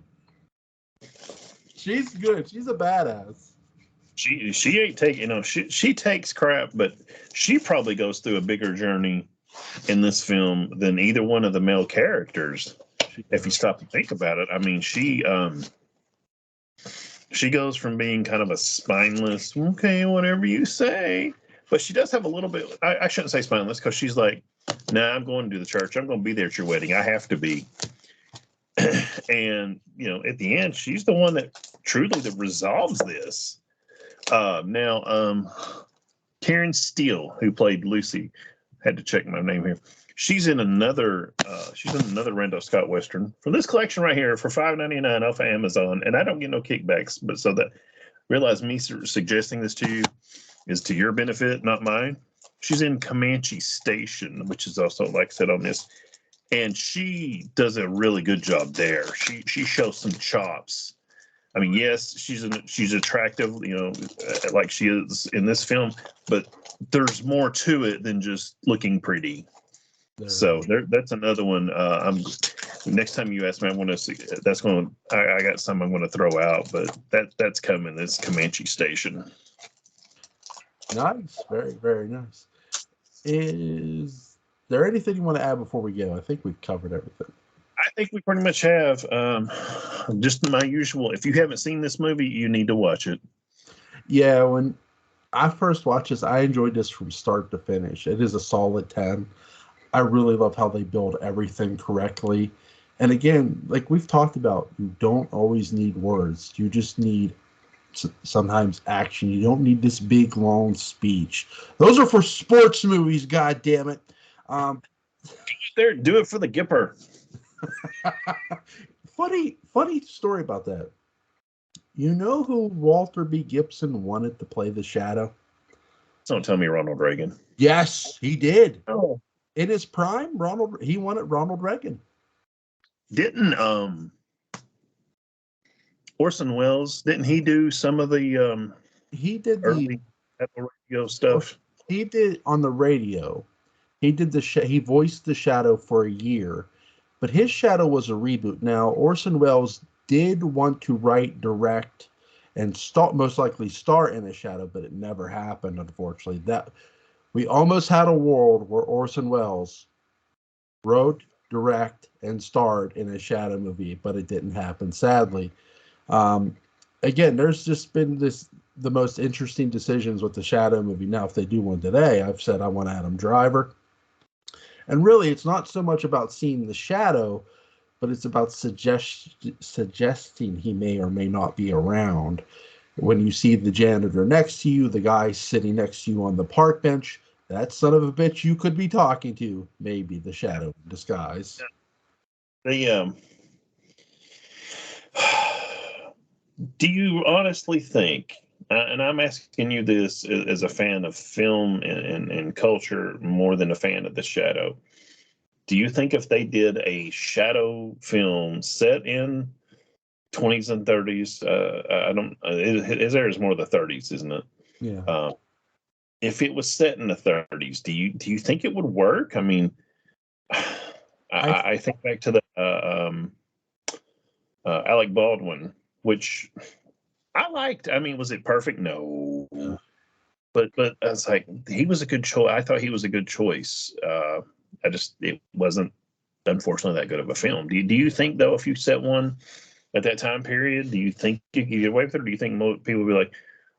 Speaker 1: She's good. She's a badass.
Speaker 2: She ain't taking, she takes crap, but she probably goes through a bigger journey in this film than either one of the male characters. If you stop to think about it, I mean, she goes from being kind of a spineless, okay, whatever you say, but she does have a little bit. I shouldn't say spineless, because she's like, nah, I'm going to the church. I'm going to be there at your wedding. I have to be. And at the end, she's the one that resolves this. Now, Karen Steele, who played Lucy, had to check my name here. She's in another Randolph Scott Western from this collection right here for $5.99 off of Amazon, and I don't get no kickbacks. But so that, realize me suggesting this to you is to your benefit, not mine. She's in Comanche Station, which is also, like I said, on this, and she does a really good job there. She shows some chops. I mean, yes, she's attractive, like she is in this film, but there's more to it than just looking pretty. So that's another one. Next time you ask me, I want to see. I got some I'm going to throw out, but that's coming. It's Comanche Station.
Speaker 1: Nice, very very nice. Is there anything you want to add before we go? I think we've covered everything.
Speaker 2: I think we pretty much have. Just my usual. If you haven't seen this movie, you need to watch it.
Speaker 1: Yeah, when I first watched this, I enjoyed this from start to finish. It is a solid 10. I really love how they build everything correctly. And again, like we've talked about, you don't always need words. You just need sometimes action. You don't need this big long speech. Those are for sports movies, god damn it.
Speaker 2: There, do it for the Gipper.
Speaker 1: Funny story about that. You know who Walter B. Gibson wanted to play the Shadow?
Speaker 2: Don't tell me Ronald Reagan.
Speaker 1: Yes, he did.
Speaker 2: Oh.
Speaker 1: In his prime, he wanted Ronald Reagan.
Speaker 2: Didn't Orson Welles, didn't he do some of the
Speaker 1: he did
Speaker 2: early radio stuff?
Speaker 1: He did on the radio. He did he voiced the Shadow for a year, but his Shadow was a reboot. Now Orson Welles did want to write, direct, and most likely star in a Shadow, but it never happened, unfortunately. That we almost had a world where Orson Welles wrote, direct, and starred in a Shadow movie, but it didn't happen, sadly. Again, there's just been the most interesting decisions with the Shadow movie. Now, if they do one today, I've said I want Adam Driver. And really, it's not so much about seeing the Shadow, but it's about suggesting he may or may not be around. When you see the janitor next to you, the guy sitting next to you on the park bench, that son of a bitch you could be talking to, maybe the Shadow in disguise.
Speaker 2: Do you honestly think, and I'm asking you this as a fan of film and culture more than a fan of the Shadow, do you think if they did a Shadow film set in 20s and 30s, his era is more the 30s, isn't it?
Speaker 1: Yeah.
Speaker 2: If it was set in the 30s, do you think it would work? I mean, I think back to the Alec Baldwin, which I liked. I mean, was it perfect? No. But I was like, he was a good choice. I thought he was a good choice. It wasn't, unfortunately, that good of a film. Do you think, though, if you set one at that time period, do you think you could get away with it? Or do you think most people would be like,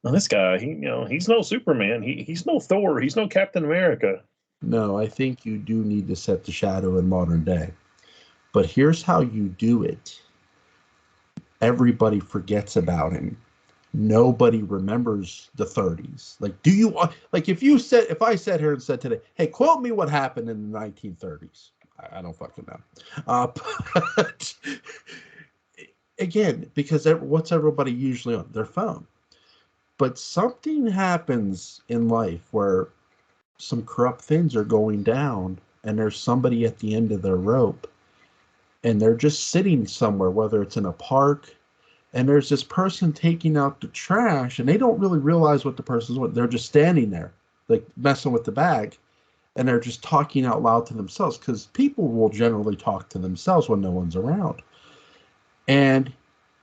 Speaker 2: oh, this guy, he's no Superman. He's no Thor. He's no Captain America.
Speaker 1: No, I think you do need to set the Shadow in modern day. But here's how you do it. Everybody forgets about him. Nobody remembers the 30s. Like, if I sat here and said today, hey, quote me what happened in the 1930s. I don't fucking know. But again, because what's everybody usually on? Their phone. But something happens in life where some corrupt things are going down and there's somebody at the end of their rope and they're just sitting somewhere, whether it's in a park, and there's this person taking out the trash and they don't really realize what the person's doing. They're just standing there, like messing with the bag, and they're just talking out loud to themselves, because people will generally talk to themselves when no one's around. And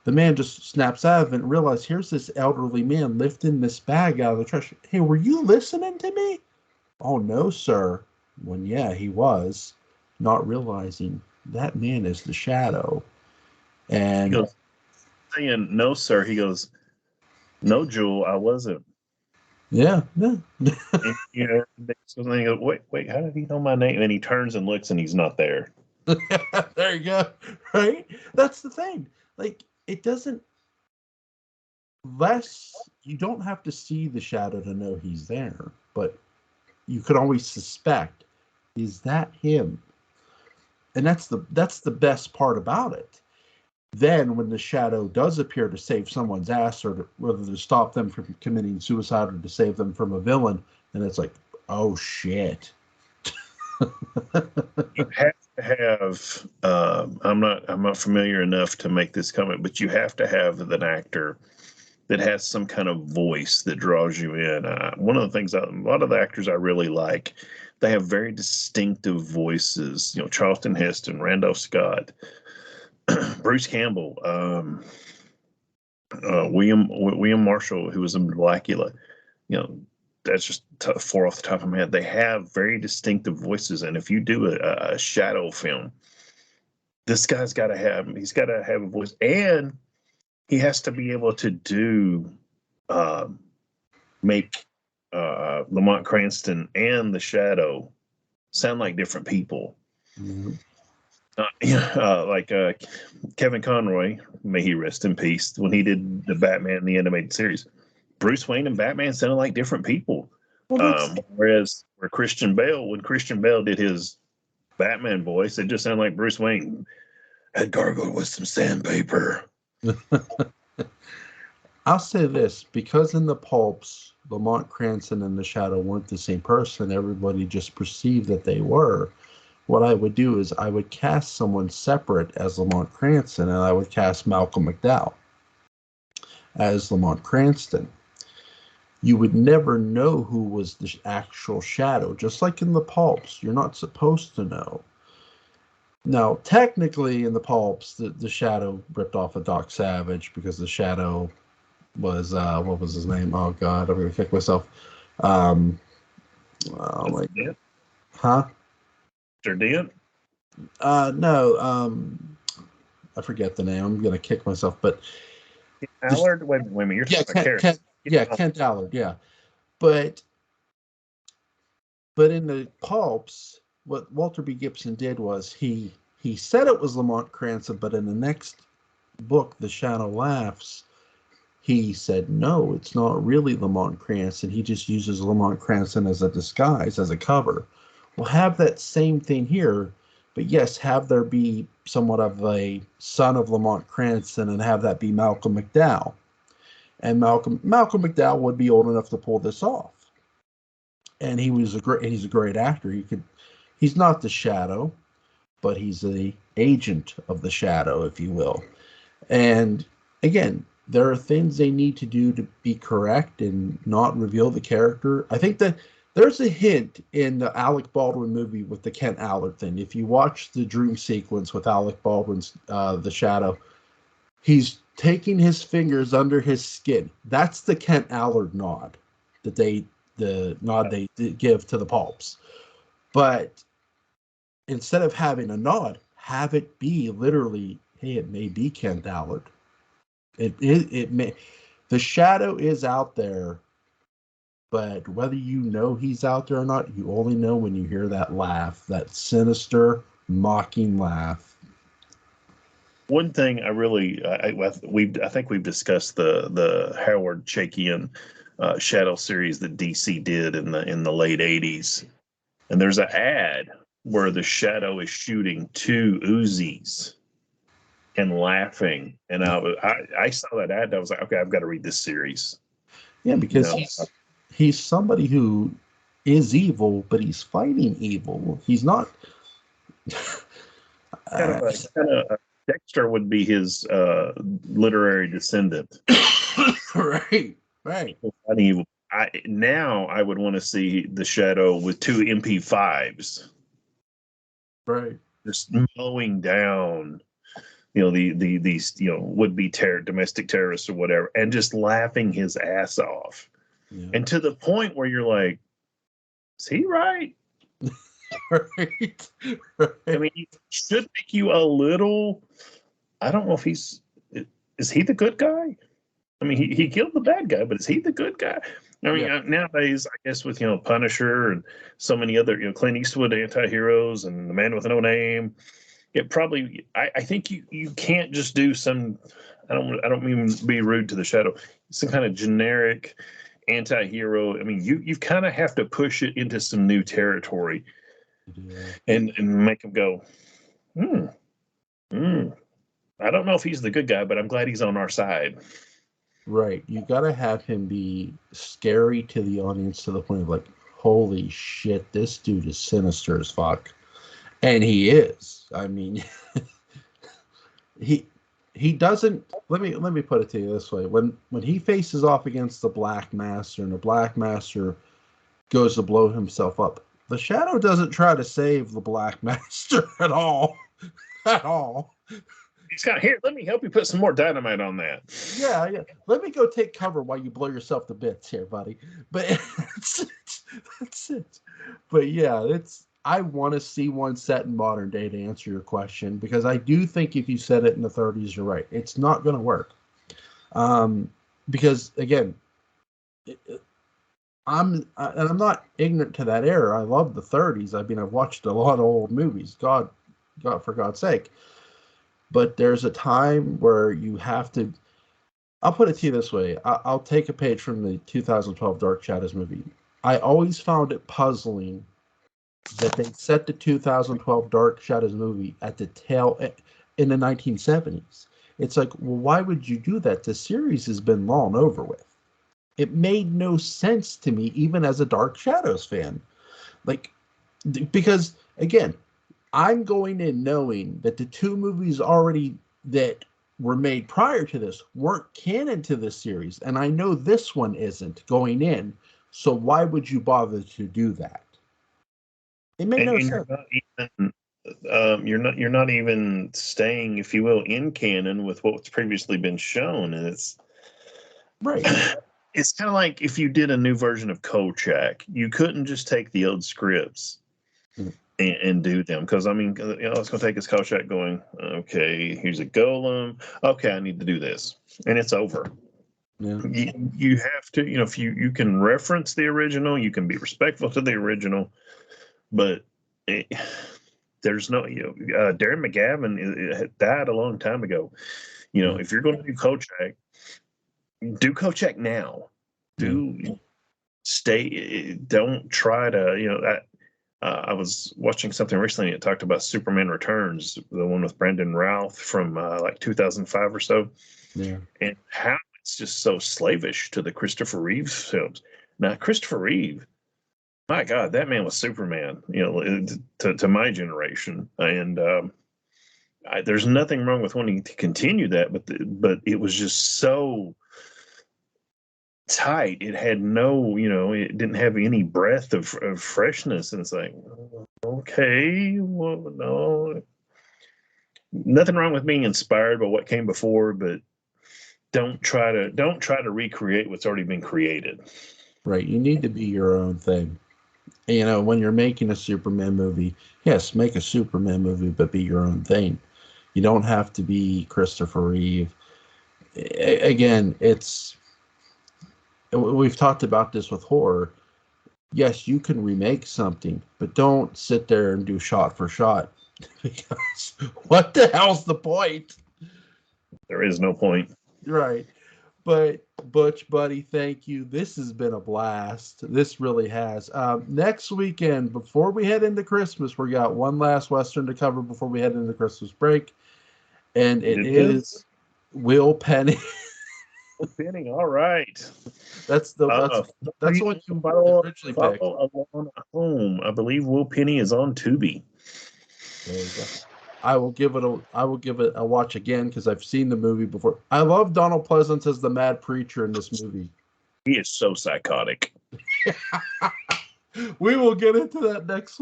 Speaker 1: the man just snaps out of it and realizes, here's this elderly man lifting this bag out of the trash. Hey, were you listening to me? Oh, no, sir. When, yeah, he was, not realizing that man is the Shadow. And
Speaker 2: he goes, saying, no, sir. He goes, no, Jewel, I wasn't.
Speaker 1: Yeah.
Speaker 2: And, so then he goes, wait, how did he know my name? And then he turns and looks and he's not there.
Speaker 1: There you go. Right? That's the thing. Like, it doesn't, you don't have to see the Shadow to know he's there, but you could always suspect, is that him? And that's the best part about it. Then when the Shadow does appear to save someone's ass, or whether to stop them from committing suicide or to save them from a villain, then it's like, oh shit.
Speaker 2: You have to have. I'm not familiar enough to make this comment, but you have to have an actor that has some kind of voice that draws you in. One of the things, a lot of the actors I really like, they have very distinctive voices. You know, Charlton Heston, Randolph Scott, Bruce Campbell, William Marshall, who was in Blackula. You know, that's just four off the top of my head. They have very distinctive voices, and if you do a shadow film, this guy's got to have a voice, and he has to be able to make Lamont Cranston and the Shadow sound like different people.
Speaker 1: Mm-hmm.
Speaker 2: Like Kevin Conroy, may he rest in peace, when he did the Batman the animated series, Bruce Wayne and Batman sounded like different people.
Speaker 1: Well,
Speaker 2: Whereas when Christian Bale did his Batman voice, it just sounded like Bruce Wayne had gargled with some sandpaper.
Speaker 1: I'll say this, because in the pulps, Lamont Cranston and the Shadow weren't the same person. Everybody just perceived that they were. What I would do is I would cast someone separate as Lamont Cranston, and I would cast Malcolm McDowell as Lamont Cranston. You would never know who was the actual Shadow, just like in the pulps. You're not supposed to know. Now, technically, in the pulps, the Shadow ripped off of Doc Savage because the Shadow was what was his name? Oh God, I'm gonna kick myself. Oh my, huh?
Speaker 2: Mr. Dent?
Speaker 1: No, I forget the name. I'm gonna kick myself, but
Speaker 2: Allard? Wait a minute. You're
Speaker 1: yeah,
Speaker 2: talking about
Speaker 1: Kent Allard, yeah. But in the pulps, what Walter B. Gibson did was he said it was Lamont Cranston, but in the next book, The Shadow Laughs, he said, no, it's not really Lamont Cranston. He just uses Lamont Cranston as a disguise, as a cover. We'll have that same thing here, but yes, have there be somewhat of a son of Lamont Cranston and have that be Malcolm McDowell. And Malcolm McDowell would be old enough to pull this off. And he's a great actor. He's not the Shadow, but he's the agent of the Shadow, if you will. And again, there are things they need to do to be correct and not reveal the character. I think that there's a hint in the Alec Baldwin movie with the Kent Allard thing. If you watch the dream sequence with Alec Baldwin's The Shadow, he's taking his fingers under his skin. That's the Kent Allard nod the nod they give to the pulps. But instead of having a nod, have it be literally, hey, it may be Kent Allard. It may, the Shadow is out there, but whether you know he's out there or not, you only know when you hear that laugh, that sinister, mocking laugh.
Speaker 2: One thing I think we've discussed the Howard Chaykian Shadow series that DC did in the late '80s, and there's an ad where the Shadow is shooting two Uzis and laughing, and I saw that ad and I was like, okay, I've got to read this series.
Speaker 1: Yeah, because he's somebody who is evil, but he's fighting evil. He's not.
Speaker 2: Dexter would be his literary descendant.
Speaker 1: Right.
Speaker 2: Evil. Now I would want to see the Shadow with two MP5s.
Speaker 1: Right.
Speaker 2: Just mowing down, these would be domestic terrorists or whatever, and just laughing his ass off. Yeah. And to the point where you're like, is he right?
Speaker 1: Right.
Speaker 2: I mean, he should make you a little. I don't know if is he the good guy? I mean, he killed the bad guy, but is he the good guy? I mean, nowadays, I guess with Punisher and so many other Clint Eastwood anti-heroes and The Man with No Name, it probably I think you can't just do some. I don't mean to be rude to the Shadow. Some kind of generic anti-hero. I mean, you kind of have to push it into some new territory. And make him go, I don't know if he's the good guy, but I'm glad he's on our side.
Speaker 1: Right. You got to have him be scary to the audience to the point of like, holy shit, this dude is sinister as fuck. And he is. I mean, he doesn't. Let me put it to you this way: when he faces off against the Black Master, and the Black Master goes to blow himself up, the Shadow doesn't try to save the Black Master at all, at all.
Speaker 2: He's got, here, let me help you put some more dynamite on that.
Speaker 1: Yeah. Let me go take cover while you blow yourself to bits here, buddy. But that's it. But yeah, I want to see one set in modern day to answer your question, because I do think if you set it in the 30s, you're right. It's not going to work. Because again, I'm not ignorant to that era. I love the 30s. I mean, I've watched a lot of old movies. God, for God's sake. But there's a time where you have to. I'll put it to you this way. I'll take a page from the 2012 Dark Shadows movie. I always found it puzzling that they set the 2012 Dark Shadows movie at the tail in the 1970s. It's like, well, why would you do that? The series has been long over with. It made no sense to me, even as a Dark Shadows fan. Like, because again, I'm going in knowing that the two movies already that were made prior to this weren't canon to this series, and I know this one isn't going in. So why would you bother to do that? It made no sense.
Speaker 2: You're not even staying, if you will, in canon with what's previously been shown, and it's
Speaker 1: right.
Speaker 2: It's kind of like if you did a new version of Kolchak, you couldn't just take the old scripts and do them, because I mean, it's going to take us Kolchak going, okay, here's a golem, okay, I need to do this, and it's over.
Speaker 1: Yeah.
Speaker 2: You have to, if you can reference the original, you can be respectful to the original, but there's no, Darren McGavin died a long time ago. If you're going to do Kolchak now. Don't try to, I was watching something recently that talked about Superman Returns, the one with Brandon Routh from like 2005 or so.
Speaker 1: Yeah.
Speaker 2: And how it's just so slavish to the Christopher Reeve films. Now, Christopher Reeve, my God, that man was Superman, to my generation. And there's nothing wrong with wanting to continue that, but it was just so tight. It had no, it didn't have any breath of freshness. And it's like, okay, well, no, nothing wrong with being inspired by what came before, but don't try to recreate what's already been created.
Speaker 1: Right. You need to be your own thing. When you're making a Superman movie, yes, make a Superman movie, but be your own thing. You don't have to be Christopher Reeve. Again, we've talked about this with horror. Yes, you can remake something, but don't sit there and do shot for shot, because what the hell's the point?
Speaker 2: There is no point.
Speaker 1: Right. But Butch, buddy, thank you. This has been a blast. This really has. Next weekend, before we head into Christmas, we got one last Western to cover before we head into Christmas break. And it is Will Penny.
Speaker 2: Penny, all right.
Speaker 1: That's the one you originally picked.
Speaker 2: Alone at Home. I believe Will Penny is on Tubi.
Speaker 1: There you go. I will give it a watch again, because I've seen the movie before. I love Donald Pleasance as the mad preacher in this movie.
Speaker 2: He is so psychotic.
Speaker 1: We will get into that next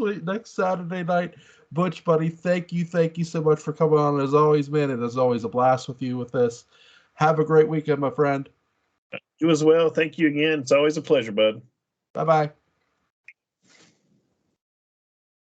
Speaker 1: Saturday night. Butch, buddy, thank you so much for coming on. As always, man, it is always a blast with you with this. Have a great weekend, my friend.
Speaker 2: You as well. Thank you again. It's always a pleasure, bud.
Speaker 1: Bye-bye.